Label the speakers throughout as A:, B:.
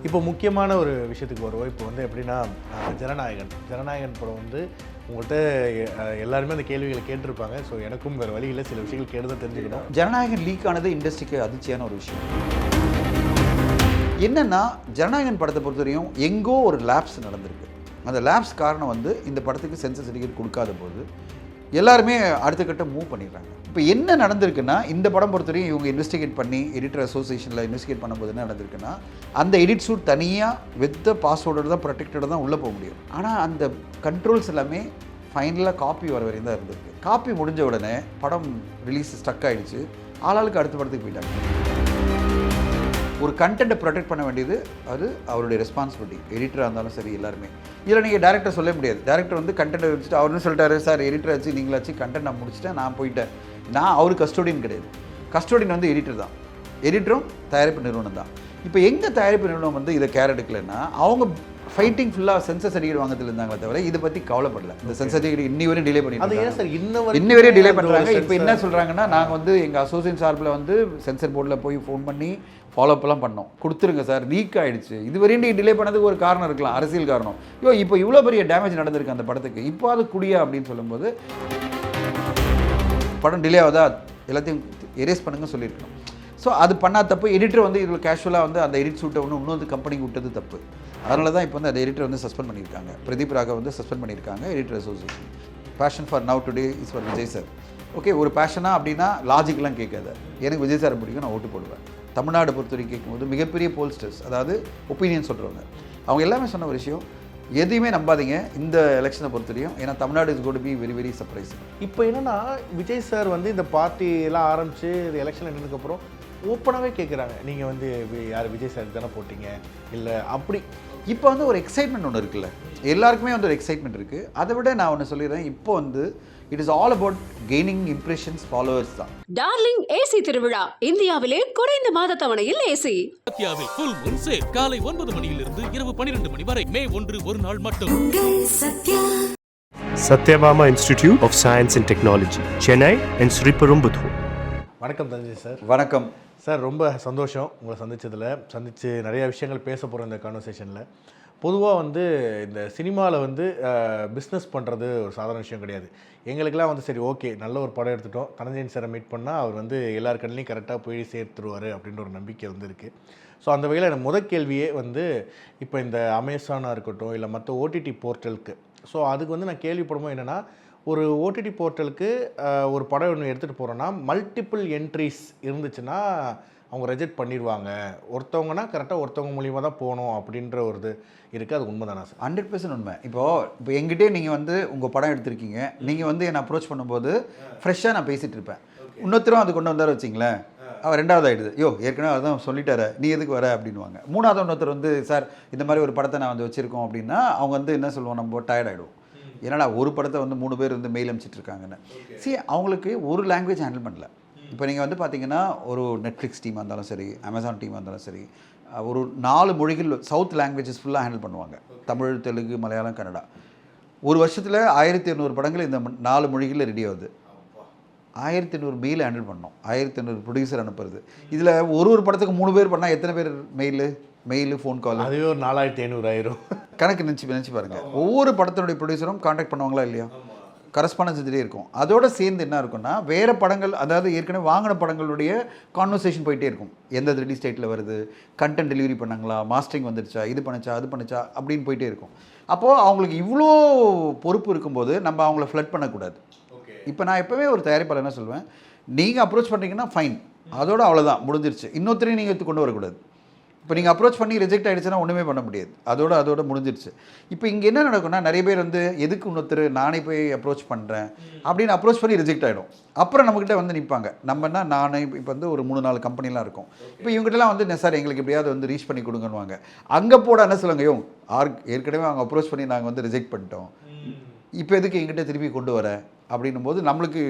A: இப்போ முக்கியமான ஒரு விஷயத்துக்கு வருவோம். இப்போ வந்து எப்படின்னா ஜனநாயகன் படம் வந்து உங்கள்கிட்ட எல்லாருமே அந்த கேள்விகளை கேட்டிருப்பாங்க. ஸோ எனக்கும் வேறு வழியில் சில விஷயங்கள் கேட்டு தான் தெரிஞ்சுக்கணும்.
B: ஜனநாயகன் லீக் ஆனது இண்டஸ்ட்ரிக்கு அதிர்ச்சியான ஒரு விஷயம். என்னன்னா ஜனநாயகன் படத்தை பொறுத்தவரையும் எங்கோ ஒரு லேப்ஸ் நடந்திருக்கு. அந்த லேப்ஸ் காரணம் வந்து இந்த படத்துக்கு சென்சர் சர்டிஃபிகேட் கொடுக்காத போது எல்லாருமே அடுத்த கட்டம் மூவ் பண்ணிடுறாங்க. இப்போ என்ன நடந்திருக்குன்னா இந்த படம் பொறுத்தவரையும் இவங்க இன்வெஸ்டிகேட் பண்ணி எடிட்டர் அசோசியேஷனில் இன்வெஸ்டிகேட் பண்ணும்போது என்ன நடந்திருக்குன்னா அந்த எடிட் சூட் தனியாக வித் பாஸ்வேர்டோடு தான் ப்ரொடெக்டடாக தான் உள்ளே போக முடியும். ஆனால் அந்த கண்ட்ரோல்ஸ் எல்லாமே ஃபைனலாக காப்பி வர வரையும் தான் இருந்திருக்கு. காப்பி முடிஞ்ச உடனே படம் ரிலீஸ் ஸ்டக் ஆகிடுச்சு. ஆளாளுக்கு அடுத்த படத்துக்கு போயிட்டாங்க. ஒரு கண்டென்ட்டை ப்ரொடெக்ட் பண்ண வேண்டியது அது அவருடைய ரெஸ்பான்சிபிலிட்டி. எடிட்டராக இருந்தாலும் சரி எல்லாருமே. இதில் நீங்கள் டேரக்டர் சொல்ல முடியாது. டேரக்டர் வந்து கண்டென்ட்டை வச்சுட்டு அவருன்னு சொல்லிட்டாரு, சார் எடிட்டர் வச்சு நீங்களாச்சு கண்டென்ட் நான் முடிச்சுட்டேன், நான் போயிட்டேன். நான் அவர் கஸ்டோடியன் கிடையாது. கஸ்டோடியன் வந்து எடிட்டர் தான். எடிட்டரும் தயாரிப்பு நிறுவனம் தான். இப்போ எங்கள் தயாரிப்பு நிறுவனம் வந்து இதை கேர் எடுக்கலைன்னா அவங்க ஃபைட்டிங் ஃபுல்லாக சென்சர் சர்டிஃபிகேட் வாங்கத்தில் இருந்தாங்களே தவிர இதை பற்றி கவலைப்படல. இந்த சென்சர் சர்டிஃபிகேட் இன்னி வரையும் டிலே பண்ணிட்டு இன்னி வரையும் டிலே பண்ணுறாங்க. இப்போ என்ன சொல்கிறாங்கன்னா நாங்கள் வந்து எங்கள் அசோசியேஷன் சார்பில் வந்து சென்சர் போர்டில் போய் ஃபோன் பண்ணி ஃபாலோஅப்லாம் பண்ணோம். கொடுத்துருங்க சார், லீக் ஆகிடுச்சு. இது வரையும் நீங்கள் டிலே பண்ணதுக்கு ஒரு காரணம் இருக்கலாம், அரசியல் காரணம். இப்போ இவ்வளோ பெரிய டேமேஜ் நடந்திருக்கு அந்த படத்துக்கு, இப்போ அது குடியா அப்படின்னு சொல்லும்போது படம் டிலே ஆகுதா எல்லாத்தையும் எரேஸ் பண்ணுங்க சொல்லியிருக்கணும். ஸோ அது பண்ணால் தப்பு. எடிட்டர் வந்து இதில் கேஷுவலாக வந்து அந்த எடிட் ஷூட்டை இன்னொரு கம்பெனிக்கு விட்டது தப்பு. அதனால தான் இப்போ வந்து அந்த எடிட்டர் வந்து சஸ்பெண்ட் பண்ணியிருக்காங்க. பிரதீப் ராகவ் வந்து சஸ்பெண்ட் பண்ணியிருக்காங்க editor association. Passion for now today is for Vijay sir. Okay, ஒரு பேஷனாக அப்படின்னா லாஜிக்லாம் கேட்காது. எனக்கு விஜய் சார் பிடிக்கும், நான் ஓட்டு போடுவேன். தமிழ்நாடு பொறுத்தவரைக்கும் கேட்கும்போது மிகப்பெரிய போல்ஸ்டர்ஸ், அதாவது ஒப்பீனியன் சொல்கிறவங்க, அவங்க எல்லாமே சொன்ன ஒரு விஷயம், எதையுமே நம்பாதீங்க இந்த எலெக்ஷனை பொறுத்தவரையும். ஏன்னா Tamil Nadu is got be very very surprising.
A: இப்போ என்னென்னா விஜய் சார் வந்து இந்த பார்ட்டி எல்லாம் ஆரம்பித்து இது எலெக்ஷன் நின்றதுக்கப்புறம் ஓப்பனாகவே கேட்குறாங்க, நீங்கள் வந்து யார் விஜய் சார் தானே போட்டிங்க இல்லை அப்படி.
B: இப்போ வந்து ஒரு எக்ஸைட்மெண்ட் ஒன்று இருக்குல்ல, எல்லாருக்குமே வந்து ஒரு எக்ஸைட்மெண்ட் இருக்குது. அதை விட நான் ஒன்று சொல்லிடுறேன், இப்போ வந்து it is all about gaining impressions, followers தான்.
C: டார்லிங் ஏசி திருவிழா, இந்தியாவிலே குறைந்த மாத தவணையில் ஏசி.
D: சத்யாவில் ஃபுல் மூன் சேல் காலை 9 மணியிலிருந்து இரவு 12 மணி வரை. மே 1 ஒரு நாள் மட்டும்.
E: Satyabama Institute of Science and Technology, Chennai and Sri Perumbudur.
A: வணக்கம் தஞ்சை சார்.
B: வணக்கம்
A: சார், ரொம்ப சந்தோஷம் உங்களை சந்தித்து நிறைய விஷயங்கள் பேச போகிறோம் இந்த கான்வர்சேஷனில். பொதுவாக வந்து இந்த சினிமாவில் வந்து பிஸ்னஸ் பண்ணுறது ஒரு சாதாரண விஷயம் கிடையாது. எங்களுக்கெல்லாம் வந்து சரி ஓகே நல்ல ஒரு படம் எடுத்துட்டோம், தனஞ்சயன் சாரை மீட் பண்ணால் அவர் வந்து எல்லார் கண்ணிலையும் கரெக்டாக போய் சேர்த்துருவார் அப்படின்ற ஒரு நம்பிக்கை வந்து இருக்குது. ஸோ அந்த வகையில் எனக்கு முதல் கேள்வியே வந்து இப்போ இந்த அமேசானாக இருக்கட்டும் இல்லை மற்ற ஓடிடி போர்ட்டலுக்கு, ஸோ அதுக்கு வந்து நான் கேள்விப்படும்போது என்னென்னா, ஒரு ஓடிடி போர்ட்டலுக்கு ஒரு படம் ஒன்று எடுத்துகிட்டு போகிறோன்னா மல்டிபிள் என்ட்ரிஸ் இருந்துச்சுன்னா அவங்க ரெஜெக்ட் பண்ணிடுவாங்க. ஒருத்தவங்கன்னா கரெக்டாக ஒருத்தவங்க மூலியமாக தான் போகணும் அப்படின்ற ஒரு இது இருக்குது. அது உண்மை தானே சார்?
B: 100% உண்மை. இப்போ எங்கிட்டே நீங்கள் வந்து உங்கள் படம் எடுத்திருக்கீங்க, நீங்கள் வந்து என்னை அப்ரோச் பண்ணும்போது ஃப்ரெஷ்ஷாக நான் பேசிகிட்டு இருப்பேன். இன்னொருத்தரும் அது கொண்டு வந்தார் வச்சிங்களேன், அவர் ரெண்டாவது ஆகிடுது, ஏற்கனவே அதான் சொல்லிட்டாரு, நீ எதுக்கு வர அப்படின்வாங்க. மூணாவது இன்னொருத்தர் வந்து சார் இந்த மாதிரி ஒரு படத்தை நான் வந்து வச்சுருக்கோம் அப்படின்னா அவங்க வந்து என்ன சொல்லுவோம், நம்ம டயர்ட் ஆகிடுவோம். ஏன்னா ஒரு படத்தை வந்து 3 பேர் வந்து மெயில் அனுப்பிச்சிட்டு இருக்காங்கன்னு. அவங்களுக்கு ஒரு லாங்குவேஜ் ஹேண்டில் பண்ணல. இப்போ நீங்கள் வந்து பார்த்தீங்கன்னா ஒரு நெட்ஃப்ளிக்ஸ் டீமாக இருந்தாலும் சரி, அமேசான் டீமாக இருந்தாலும் சரி, ஒரு 4 மொழிகள் சவுத் லாங்குவேஜஸ் ஃபுல்லாக ஹேண்டில் பண்ணுவாங்க. தமிழ், தெலுங்கு, மலையாளம், கன்னடா. ஒரு வருஷத்தில் 1200 படங்கள் இந்த 4 மொழிகளில் ரெடி ஆகுது. 1200 மெயில் ஹேண்டில் பண்ணோம், 1200 ப்ரொடியூசர் அனுப்புறது. இதில் ஒரு படத்துக்கு 3 பேர் பண்ணால் எத்தனை பேர் மெயிலு ஃபோன் கால்?
A: அதுவே ஒரு 4500 ஆயிரும்.
B: கணக்கு நினச்சி பாருங்கள். ஒவ்வொரு படத்தினுடைய ப்ரொடியூசரும் காண்டாக்ட் பண்ணுவாங்களா இல்லையா? கரஸ்பாண்டன்ஸ் இதுலேயே இருக்கும். அதோடு சேர்ந்து என்ன இருக்குன்னா வேறு படங்கள், அதாவது ஏற்கனவே வாங்கின படங்களுடைய கான்வர்சேஷன் போயிட்டே இருக்கும். எந்த ரிலீஸ் டேட்டில் வருது, கண்டென்ட் டெலிவரி பண்ணாங்களா, மாஸ்டரிங் வந்துடுச்சா, இது பண்ணுச்சா அது பண்ணுச்சா அப்படின்னு போயிட்டே இருக்கும். அப்போது அவங்களுக்கு இவ்வளோ பொறுப்பு இருக்கும்போது நம்ம அவங்கள ஃப்ளட் பண்ணக்கூடாது. இப்போ நான் எப்போவே ஒரு தயாரிப்பாளர் என்ன சொல்லுவேன், நீங்கள் அப்ரோச் பண்ணுறீங்கன்னா ஃபைன், அதோட அவ்வளோதான் முடிஞ்சிருச்சு. இன்னொருத்தரையும் நீங்கள் எடுத்து கொண்டு வரக்கூடாது. இப்போ நீங்கள் அப்ரோச் பண்ணி ரிஜெக்ட் ஆகிடுச்சுன்னா ஒன்றுமே பண்ண முடியாது, அதோட முடிஞ்சிருச்சு. இப்போ இங்கே என்ன நடக்கும்னா நிறைய பேர் வந்து எதுக்கு இன்னொருத்தர் நானே போய் அப்ரோச் பண்ணுறேன் அப்படின்னு அப்ரோச் பண்ணி ரிஜெக்ட் ஆகிடும். அப்புறம் நம்மக்கிட்ட வந்து நிற்பாங்க. நம்மனா நானே இப்போ வந்து ஒரு 3-4 கம்பெனிலாம் இருக்கும். இப்போ இவங்ககிட்டலாம் வந்து சார் எங்களுக்கு எப்படியாவது வந்து ரீச் பண்ணி கொடுங்கன்னுவாங்க. அங்கே போட என்ன சொல்லுங்க, ஏற்கனவே அவங்க அப்ரோச் பண்ணி நாங்கள் வந்து ரிஜெக்ட் பண்ணிட்டோம், இப்போ எதுக்கு எங்கிட்ட திருப்பி கொண்டு வர அப்படின்னும் போது நம்மளுக்கு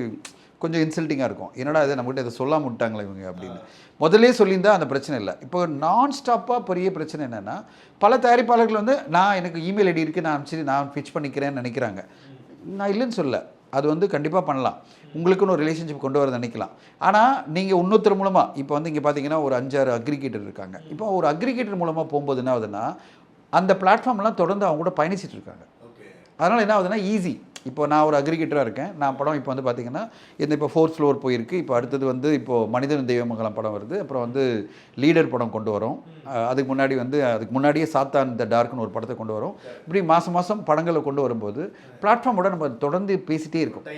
B: கொஞ்சம் இன்சல்ட்டிங்காக இருக்கும். என்னடா இது நம்மகிட்ட இதை சொல்லாமல் விட்டாங்களே இவங்க அப்படின்னு. முதல்லே சொல்லியிருந்தால் அந்த பிரச்சனை இல்லை. இப்போ நான் ஸ்டாப்பாக பெரிய பிரச்சனை என்னென்னா, பல தயாரிப்பாளர்கள் வந்து எனக்கு இமெயில் ஐடி இருக்குது, நான் பிச் பண்ணிக்கிறேன்னு நினைக்கிறாங்க. நான் இல்லைன்னு சொல்ல, அது வந்து கண்டிப்பாக பண்ணலாம். உங்களுக்குன்னு ஒரு ரிலேஷன்ஷிப் கொண்டு வர நினைக்கலாம். ஆனால் நீங்கள் இன்னொருத்தர் மூலமாக இப்போ வந்து இங்கே பார்த்தீங்கன்னா ஒரு 5-6 அக்ரிகேட்டர் இருக்காங்க. இப்போ ஒரு அக்ரிகேட்டர் மூலமாக போகும்போது என்ன ஆகுதுன்னா அந்த பிளாட்ஃபார்ம்லாம் தொடர்ந்து அவங்க கூட பயணிச்சிட்டு இருக்காங்க. அதனால் என்ன ஆகுதுன்னா ஈஸி. இப்போ நான் ஒரு அக்ரிகேட்டராக இருக்கேன். நான் படம் இப்போ வந்து பார்த்தீங்கன்னா இப்போ 4th ஃப்ளோர் போயிருக்கு. இப்போ அடுத்தது வந்து இப்போது மனிதன் தெய்வமங்கலம் படம் வருது. அப்புறம் வந்து லீடர் படம் கொண்டு வரோம். அதுக்கு முன்னாடியே சாத்தான் த டார்க்னு ஒரு படத்தை கொண்டு வரோம். இப்படி மாதம் படங்களை கொண்டு வரும்போது பிளாட்ஃபார்மோட நம்ம தொடர்ந்து பேசிகிட்டே இருக்கோம்.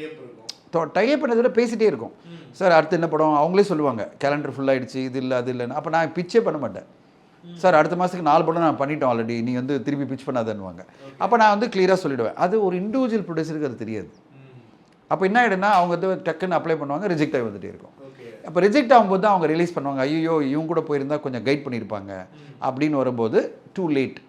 B: டைப் பண்ணதை விட பேசிகிட்டே இருக்கும். சார் அடுத்து என்ன படம் அவங்களே சொல்லுவாங்க, கேலண்டர் ஃபுல்லாகிடுச்சு, இது இல்லை அது இல்லைன்னு. அப்போ நான் பிச்சே பண்ண மாட்டேன். சார் அடுத்த மாதத்துக்கு 4 படம் நான் பண்ணிட்டோம் ஆல்ரெடி, நீ வந்து திருப்பி பிச் பண்ணாதன்னுவாங்க. அப்போ நான் வந்து கிளியராக சொல்லிவிடுவேன். அது ஒரு இண்டிவிஜுவல் ப்ரொடியூசருக்கு அது தெரியாது. அப்போ என்ன ஆகிடுன்னா அவங்க வந்து டக்குன்னு அப்ளை பண்ணுவாங்க, ரிஜெக்ட் ஆகி வந்துட்டே இருக்கும். அப்போ ரிஜெக்ட் ஆகும்போது தான் அவங்க ரிலீஸ் பண்ணுவாங்க, ஐயோ இவங்க கூட போயிருந்தால் கொஞ்சம் கைட் பண்ணியிருப்பாங்க அப்படின்னு வரும்போது டூ லேட்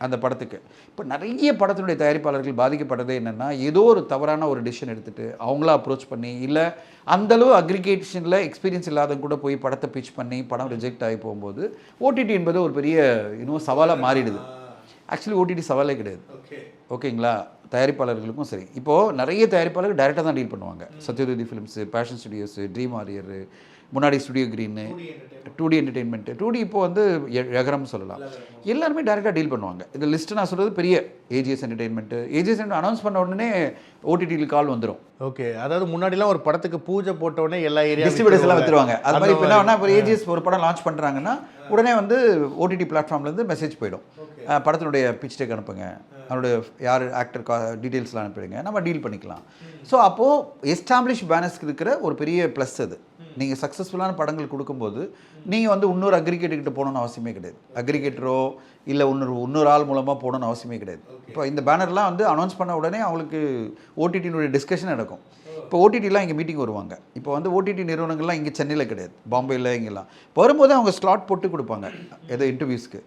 B: அந்த படத்துக்கு. இப்போ நிறைய படத்தினுடைய தயாரிப்பாளர்கள் பாதிக்கப்பட்டதே என்னென்னா ஏதோ ஒரு தவறான ஒரு டிசிஷன் எடுத்துகிட்டு அவங்கள அப்ரோச் பண்ணி, இல்லை அந்தளவு அக்ரிகேஷனில் எக்ஸ்பீரியன்ஸ் இல்லாதவங்க கூட போய் படத்தை பிச் பண்ணி படம் ரிஜெக்ட் ஆகி போகும்போது ஓடிடி என்பது ஒரு பெரிய இன்னும் சவாலாக மாறிடுது. ஆக்சுவலி ஓடிடி சவாலே கிடையாது. ஓகேங்களா, தயாரிப்பாளர்களுக்கும் சரி. இப்போது நிறைய தயாரிப்பாளர்கள் டைரெக்டாக தான் டீல் பண்ணுவாங்க. Sathyajothi films, fashion studios, dream warrior, முன்னாடி ஸ்டுடியோ கிரீனு, 2D என்டர்டெயின்மெண்ட்டு, 2D இப்போ வந்து எகரம் சொல்லலாம். எல்லாருமே டேரெக்டாக டீல் பண்ணுவாங்க. இந்த லிஸ்ட்டு நான் சொல்கிறது பெரிய ஏஜிஎஸ் என்டர்டெயின்மெண்ட்டு. ஏஜிஎஸ் அனௌன்ஸ் பண்ண உடனே ஓடிடியில் கால் வந்துடும்.
A: ஓகே, அதாவது முன்னாடிலாம் ஒரு படத்துக்கு பூஜை போட்ட உடனே எல்லா ஏரியா
B: டிஸ்ட்ரிபியூட்டர்ஸ் எல்லாம் வந்துருவாங்க. அது மாதிரி இப்போ என்ன இப்போ ஏஜிஎஸ் ஒரு படம் லான்ச் பண்ணுறாங்கன்னா உடனே வந்து ஓடிடி பிளாட்ஃபார்ம்லேருந்து மெசேஜ் போயிடும், படத்தினுடைய பிச் டெக் அனுப்புங்க, அதனுடைய யார் ஆக்டர் டீட்டெயில்ஸ்லாம் அனுப்பிடுங்க, நம்ம டீல் பண்ணிக்கலாம். ஸோ அப்போது எஸ்டாப்ளிஷ் பேனர்ஸ்க்கு இருக்கிற ஒரு பெரிய ப்ளஸ் அது. நீங்கள் சக்ஸஸ்ஃபுல்லான படங்கள் கொடுக்கும்போது நீங்கள் வந்து இன்னொரு அக்ரிகேட்டர்கிட்ட போகணுன்னு அவசியமே கிடையாது. அக்ரிகேட்டரோ இல்லை இன்னொரு ஆள் மூலமாக போகணுன்னு அவசியமே கிடையாது. இப்போ இந்த பேனர்லாம் வந்து அனௌன்ஸ் பண்ண உடனே அவங்களுக்கு ஓடிடியினுடைய டிஸ்கஷன் நடக்கும். இப்போ ஓடிடிலாம் இங்கே மீட்டிங் வருவாங்க. இப்போ வந்து ஓடிடி நிறுவனங்கள்லாம் இங்கே சென்னையில் கிடையாது, பாம்பேயில் இங்கெல்லாம் வரும்போது அவங்க ஸ்லாட் போட்டு கொடுப்பாங்க ஏதோ இன்டர்வியூஸ்க்கு.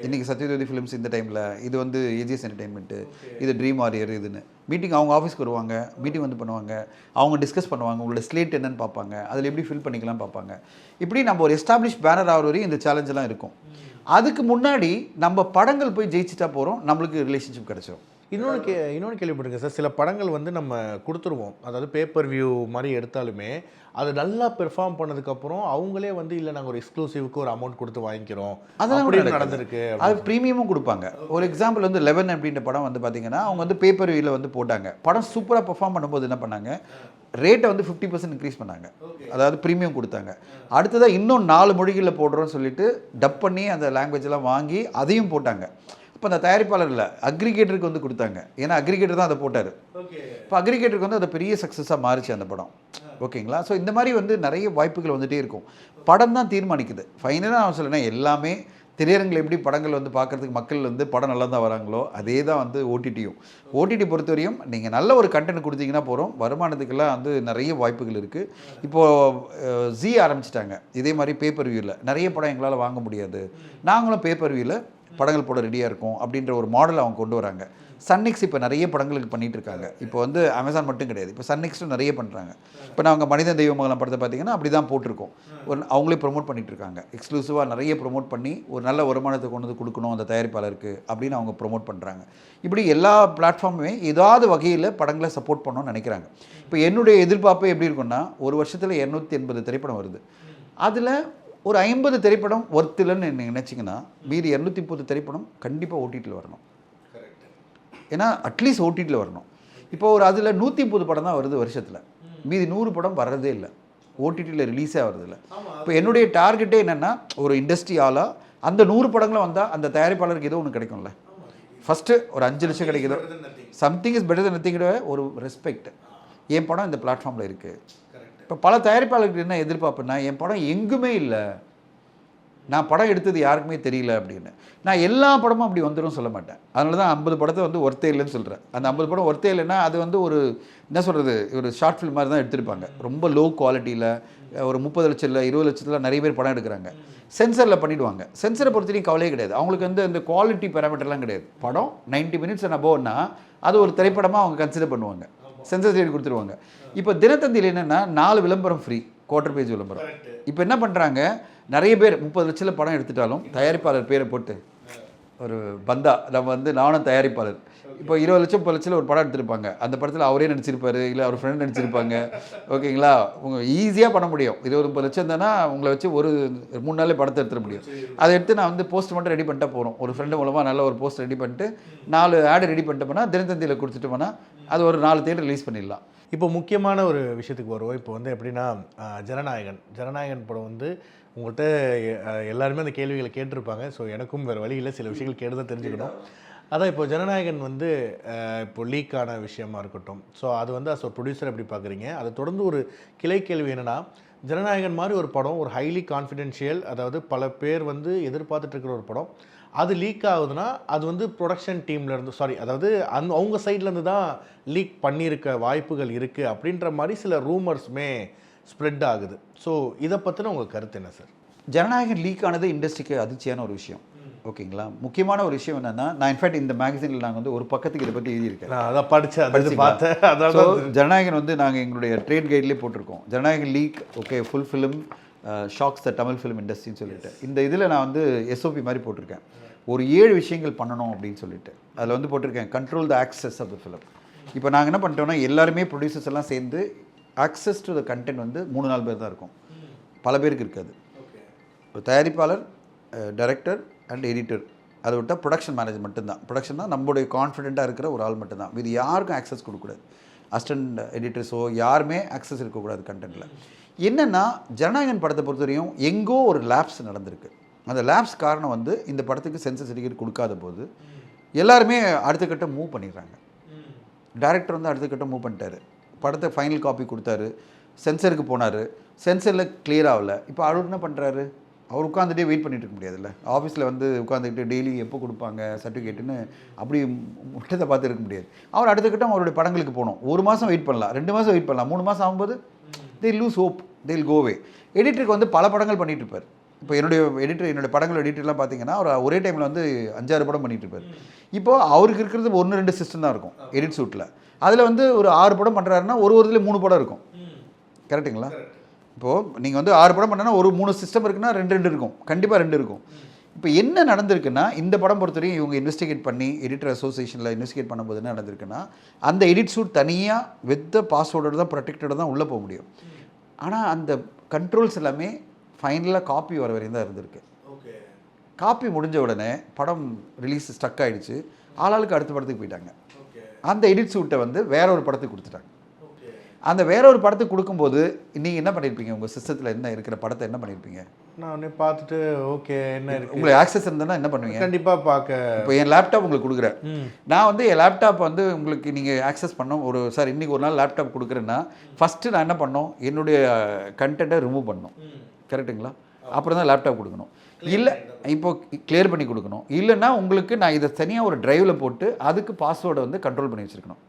B: இன்றைக்கி சத்யஜோதி ஃபிலிம்ஸ் இந்த டைமில், இது வந்து ஏஜிஎஸ் என்டர்டெயின்மெண்ட்டு, இது ட்ரீம் வாரியர், இதுன்னு மீட்டிங் அவங்க ஆஃபீஸ்க்கு வருவாங்க, மீட்டிங் வந்து பண்ணுவாங்க, அவங்க டிஸ்கஸ் பண்ணுவாங்க, உங்களோட ஸ்லேட் என்னென்னு பார்ப்பாங்க, அதில் எப்படி ஃபில் பண்ணிக்கலாம் பார்ப்பாங்க. இப்படி நம்ம ஒரு எஸ்டாப்ளிஷ் பேனர் ஆகிற வரையும் இந்த சேலஞ்செலாம் இருக்கும். அதுக்கு முன்னாடி நம்ம படங்கள் போய் ஜெயிச்சிட்டா போகிறோம், நம்மளுக்கு ரிலேஷன்ஷிப் கிடச்சிரும்.
A: இன்னொன்று கேள்விப்பட்டிருக்கேன் சார், சில படங்கள் வந்து நம்ம கொடுத்துருவோம், அதாவது பேப்பர் வியூ மாதிரி எடுத்தாலுமே அது நல்லா பெர்ஃபார்ம் பண்ணதுக்கப்புறம் அவங்களே வந்து இல்லை நாங்கள் ஒரு எக்ஸ்க்ளூசிவ்க்கு ஒரு அமௌண்ட் கொடுத்து வாங்கிக்கிறோம், அதெல்லாம் நடந்திருக்கு.
B: அது ப்ரீமியமும் கொடுப்பாங்க. ஒரு எக்ஸாம்பிள் வந்து 11 அப்படின்ற படம் வந்து பார்த்தீங்கன்னா அவங்க வந்து பேப்பர் வியூவில் வந்து போட்டாங்க. படம் சூப்பராக பெர்ஃபார்ம் பண்ணும்போது என்ன பண்ணாங்க, ரேட்டை வந்து 50% இன்க்ரீஸ் பண்ணாங்க, அதாவது ப்ரீமியம் கொடுத்தாங்க. அடுத்ததாக இன்னும் 4 மொழிகளில் போடுறோன்னு சொல்லிட்டு டப் பண்ணி அந்த லாங்குவேஜெல்லாம் வாங்கி அதையும் போட்டாங்க. இப்போ அந்த தயாரிப்பாளரில் அக்ரிகேட்டருக்கு வந்து கொடுத்தாங்க, ஏன்னா அக்ரிகேட்டர் தான் அதை போட்டார். இப்போ அக்ரிகேட்டருக்கு வந்து அது பெரிய சக்ஸஸாக மாறிச்சு அந்த படம். ஓகேங்களா, ஸோ இந்த மாதிரி வந்து நிறைய வாய்ப்புகள் வந்துகிட்டே இருக்கும். படம் தான் தீர்மானிக்குது. ஃபைனலாக நான் சொல்லுறேன், எல்லாமே திரையரங்கில் எப்படி படங்கள் வந்து பார்க்குறதுக்கு மக்கள் வந்து படம் நல்லா தான் வராங்களோ அதே தான் வந்து ஓடிடியும். ஓடிடி பொறுத்தவரையும் நீங்கள் நல்ல ஒரு கண்டென்ட் கொடுத்தீங்கன்னா போகிறோம், வருமானத்துக்கெல்லாம் வந்து நிறைய வாய்ப்புகள் இருக்குது. இப்போது ஜி ஆரம்பிச்சிட்டாங்க இதே மாதிரி பேப்பர் வியூவில் நிறைய படம் எங்களால் வாங்க முடியாது, நாங்களும் பேப்பர் வியூவில் படங்கள் போட ரெடியாக இருக்கும் அப்படின்ற ஒரு மாடல் அவங்க கொண்டு வராங்க. சன்நெக்ஸ்ட் இப்போ நிறைய படங்களுக்கு பண்ணிகிட்டு இருக்காங்க. இப்போ வந்து அமேசான் மட்டும் கிடையாது, இப்போ சன்நெக்ஸ்ட்டும் நிறைய பண்ணுறாங்க. இப்போ நாங்கள் மனிதன் தெய்வமங்கலம் படத்தை பார்த்தீங்கன்னா அப்படி தான் போட்டிருக்கோம். அவங்களே ப்ரொமோட் பண்ணிகிட்டு இருக்காங்க, எக்ஸ்க்ளூசிவாக நிறைய ப்ரொமோட் பண்ணி ஒரு நல்ல வருமானத்தை கொண்டு வந்து கொடுக்கணும் அந்த தயாரிப்பாளருக்கு அப்படின்னு அவங்க ப்ரொமோட் பண்ணுறாங்க. இப்படி எல்லா பிளாட்ஃபார்முமே ஏதாவது வகையில் படங்களை சப்போர்ட் பண்ணணும்னு நினைக்கிறாங்க. இப்போ என்னுடைய எதிர்பார்ப்பே எப்படி இருக்குன்னா, ஒரு வருஷத்தில் 280 திரைப்படம் வருது, அதில் ஒரு 50 திரைப்படம் ஒர்த்தில்னு நீங்கள் நினச்சிங்கன்னா மீதி 230 திரைப்படம் கண்டிப்பாக ஓடிடியில் வரணும். ஏன்னா அட்லீஸ்ட் ஓடிடியில் வரணும். இப்போ ஒரு அதில் 130 படம் தான் வருது வருஷத்தில், மீதி 100 படம் வர்றதே இல்லை, ஓடிடியில் ரிலீஸே ஆகிறதில்ல. இப்போ என்னுடைய டார்கெட்டே என்னென்னா, ஒரு இண்டஸ்ட்ரி ஆளாக அந்த 100 படங்களும் வந்தால் அந்த தயாரிப்பாளருக்கு ஏதோ ஒன்று கிடைக்கும்ல. ஃபஸ்ட்டு ஒரு 5 லட்சம் கிடைக்குதோ, சம்திங் இஸ் பெட்டர் தென் நத்திங்கோட ஒரு ரெஸ்பெக்ட். என் படம் இந்த பிளாட்ஃபார்மில் இருக்குது. இப்போ பல தயாரிப்பாளருக்கு என்ன எதிர்பார்ப்புன்னா, என் படம் எங்குமே இல்லை, நான் படம் எடுத்தது யாருக்குமே தெரியல அப்படின்னு. நான் எல்லா படமும் அப்படி வந்துடும் சொல்ல மாட்டேன். அதனால தான் 50 படத்தை வந்து ஒர்த்தே இல்லைன்னு சொல்கிறேன். அந்த 50 படம் ஒர்த்தே இல்லைன்னா அது வந்து ஒரு என்ன சொல்கிறது, ஒரு ஷார்ட் ஃபில்ம் மாதிரி தான் எடுத்திருப்பாங்க. ரொம்ப லோ குவாலிட்டியில் ஒரு 30 லட்சம் இல்லை 20 லட்சத்தில் நிறைய பேர் படம் எடுக்கிறாங்க. சென்சரில் பண்ணிவிடுவாங்க. சென்சரை பொறுத்தவரைக்கும் கவலையே கிடையாது, அவங்களுக்கு வந்து அந்த குவாலிட்டி பேராமீட்டர்லாம் கிடையாது. படம் 90 மினிட்ஸ் அபோவ்னா அது ஒரு திரைப்படமாக அவங்க கன்சிடர் பண்ணுவாங்க, சென்சர் சைடு கொடுத்துருவாங்க. இப்போ தினத்தந்தியில் என்னென்னா 4 விளம்பரம் ஃப்ரீ, குவார்டர் பேஜ் விளம்பரம். இப்போ என்ன பண்ணுறாங்க, நிறைய பேர் 30 லட்சத்தில் படம் எடுத்துட்டாலும் தயாரிப்பாளர் பேரை போட்டு ஒரு பந்தா நம்ம வந்து நானும் தயாரிப்பாளர். இப்போ 20 லட்சம் 30 லட்சத்தில் ஒரு படம் எடுத்திருப்பாங்க. அந்த படத்தில் அவரே நடிச்சிருப்பாரு, இல்லை அவர் ஃப்ரெண்ட் நடிச்சிருப்பாங்க. ஓகேங்களா? உங்கள் ஈஸியாக பண்ண முடியும். 20-30 லட்சம் தானே உங்களை வச்சு ஒரு 3 நாளே படத்தை எடுத்துட முடியும். அதை எடுத்து நான் வந்து போஸ்ட் மட்டும் ரெடி பண்ணிட்டா போகிறோம். ஒரு ஃப்ரெண்டு மூலமாக நல்ல ஒரு போஸ்ட் ரெடி பண்ணிட்டு 4 ஆடு ரெடி பண்ணிட்டு போனால் தினத்தந்தியில் கொடுத்துட்டு போனால் அது ஒரு 4 தேட்டர் ரிலீஸ் பண்ணிடலாம்.
A: இப்போ முக்கியமான ஒரு விஷயத்துக்கு வருவோம். இப்போ வந்து எப்படின்னா ஜனநாயகன் படம் வந்து உங்கள்கிட்ட எல்லாருமே அந்த கேள்விகளை கேட்டிருப்பாங்க. ஸோ எனக்கும் வேறு வழி இல்லை, சில விஷயங்கள் கேட்டு தான் தெரிஞ்சுக்கணும். அதான் இப்போ ஜனநாயகன் வந்து இப்போ லீக்கான விஷயமா இருக்கட்டும். ஸோ அது வந்து அஸ் ஒரு ப்ரொடியூசர் எப்படி பார்க்குறீங்க? அதை தொடர்ந்து ஒரு கிளை கேள்வி என்னென்னா, ஜனநாயகன் மாதிரி ஒரு படம், ஒரு ஹைலி கான்ஃபிடென்ஷியல், அதாவது பல பேர் வந்து எதிர்பார்த்துட்டு இருக்கிற ஒரு படம், அது லீக் ஆகுதுன்னா அது வந்து ப்ரொடக்ஷன் டீம்லேருந்து அதாவது அவங்க சைட்லேருந்து தான் லீக் பண்ணியிருக்க வாய்ப்புகள் இருக்குது அப்படின்ற மாதிரி சில ரூமர்ஸுமே ஸ்ப்ரெட் ஆகுது. ஸோ இதை பற்றின உங்கள் கருத்து என்ன சார்?
B: ஜனநாயகன் லீக் ஆனது இண்டஸ்ட்ரிக்கு அதிர்ச்சியான ஒரு விஷயம். ஓகேங்களா? முக்கியமான ஒரு விஷயம் என்னென்னா, நான் இன்ஃபேக்ட் இந்த மேகசினில் நாங்கள் வந்து ஒரு பக்கத்துக்கு இதை பற்றி எழுதியிருக்கேன்.
A: நான் அதை பார்த்தேன்.
B: ஜனநாயகன் வந்து நாங்கள் எங்களுடைய ட்ரேட் கைட்லேயே போட்டிருக்கோம். Jananayagan leak okay full film shocks the Tamil film இண்டஸ்ட்ரின்னு சொல்லிட்டு இந்த இதில் நான் வந்து எஸ்ஓபி மாதிரி போட்டிருக்கேன். ஒரு 7 விஷயங்கள் பண்ணணும் அப்படின்னு சொல்லிட்டு அதில் வந்து போட்டிருக்கேன். Control the access of the film. இப்போ நாங்கள் என்ன பண்ணிட்டோம்னா, எல்லாருமே ப்ரொடியூசர்ஸ் எல்லாம் சேர்ந்து ஆக்சஸ் டு த கண்டென்ட் வந்து 3-4 பேர் தான் இருக்கும். பல பேருக்கு இருக்காது. ஒரு தயாரிப்பாளர், டைரக்டர் அண்ட் எடிட்டர், அதை விட்டால் ப்ரொடக்ஷன் மேனேஜர் மட்டும்தான். ப்ரொடக்ஷன் தான் நம்மளுடைய கான்ஃபிடென்ட்டாக இருக்கிற ஒரு ஆள் மட்டும்தான். இது யாருக்கும் ஆக்சஸ் கொடுக்கக்கூடாது. அசிஸ்டன்ட் எடிட்டர்ஸோ யாருமே ஆக்சஸ் இருக்கக்கூடாது கண்டென்ட்டில். என்னென்னா, ஜனநாயகன் படத்தை பொறுத்தவரையும் எங்கோ ஒரு லேப்ஸ் நடந்திருக்கு. அந்த லேப்ஸ் காரணம் வந்து இந்த படத்துக்கு சென்சர் சர்டிஃபிகேட் கொடுக்காத போது எல்லாருமே அடுத்த கட்டம் மூவ் பண்ணிடுறாங்க. டைரக்டர் வந்து அடுத்த கட்டம் மூவ் பண்ணிட்டாரு. படத்தை ஃபைனல் காப்பி கொடுத்தாரு, சென்சருக்கு போனார், சென்சரில் கிளியர் ஆகலை. இப்போ அவர் என்ன பண்ணுறாரு? அவர் உட்காந்துட்டே வெயிட் பண்ணிட்டு இருக்க முடியாதுல்ல. ஆஃபீஸில் வந்து உட்காந்துக்கிட்டு டெய்லி எப்போ கொடுப்பாங்க சர்டிஃபிகேட்டுன்னு அப்படி முட்டத்தை பார்த்து இருக்க முடியாது. அவர் அடுத்த கட்டம் அவருடைய படங்களுக்கு போகணும். 1 மாதம் வெயிட் பண்ணலாம், 2 மாதம் வெயிட் பண்ணலாம், 3 மாதம் ஆகும்போது தே லூஸ் ஹோப், தே வில் கோவே. எடிட்டருக்கு வந்து பல படங்கள் பண்ணிகிட்டு இருப்பார். இப்போ என்னுடைய படங்கள் எடிட்டர்லாம் பார்த்தீங்கன்னா அவர் ஒரே டைமில் வந்து 5-6 படம் பண்ணிகிட்டு இருப்பார். இப்போது அவருக்கு இருக்கிறது 1-2 சிஸ்டம் தான் இருக்கும் எடிட் சூட்டில். அதில் வந்து ஒரு 6 படம் பண்ணுறாருன்னா ஒரு இதில் 3 படம் இருக்கும். கரெக்டுங்களா? இப்போது நீங்கள் வந்து 6 படம் பண்ணனா ஒரு 3 சிஸ்டம் இருக்குன்னா 2 இருக்கும், கண்டிப்பாக 2 இருக்கும். இப்போ என்ன நடந்திருக்குன்னா, இந்த படம் பொறுத்தவரையும் இவங்க இன்வெஸ்டிகேட் பண்ணி எடிட்டர் அசோசியேஷனில் இன்வெஸ்டிகேட் பண்ணும்போது என்ன நடந்திருக்குன்னா, அந்த எடிட் சூட் தனியாக வித் பாஸ்வேர்டோடு தான் ப்ரொடெக்டோடு தான் உள்ளே போக முடியும். ஆனால் அந்த கண்ட்ரோல்ஸ் எல்லாமே ஃபைனலாக காப்பி வர வரையும் தான் இருந்திருக்கு. காப்பி முடிஞ்ச உடனே படம் ரிலீஸ் ஸ்டக் ஆகிடுச்சு. ஆளாளுக்கு அடுத்த படத்துக்கு போயிட்டாங்க. அந்த எடிட் சூட்டை வந்து வேற ஒரு படத்துக்கு கொடுத்துட்டாங்க. அந்த வேற ஒரு படத்துக்கு கொடுக்கும்போது நீங்கள் என்ன பண்ணியிருப்பீங்க? உங்கள் சிஸ்டத்தில் என்ன இருக்கிற படத்தை என்ன பண்ணியிருப்பீங்க?
A: நான் பார்த்துட்டு ஓகே என்ன இருக்குது,
B: உங்களுக்கு ஆக்சஸ் இருந்தால் என்ன பண்ணுவீங்க?
A: கண்டிப்பாக பார்க்க.
B: இப்போ என் லேப்டாப் உங்களுக்கு கொடுக்குறேன். நான் வந்து என் லேப்டாப் வந்து உங்களுக்கு நீங்கள் ஆக்சஸ் பண்ணோம். சார் இன்றைக்கி ஒரு நாள் லேப்டாப் கொடுக்குறேன்னா ஃபஸ்ட்டு நான் என்ன பண்ணோம்? என்னுடைய கண்டென்ட்டை ரிமூவ் பண்ணணும். கரெக்டுங்களா? அப்புறம் தான் லேப்டாப் கொடுக்கணும். இல்லை இப்போ கிளியர் பண்ணி கொடுக்கணும். இல்லைன்னா உங்களுக்கு நான் இதை தனியாக ஒரு ட்ரைவில் போட்டு அதுக்கு பாஸ்வேர்டை வந்து கண்ட்ரோல் பண்ணி வச்சுருக்கணும்.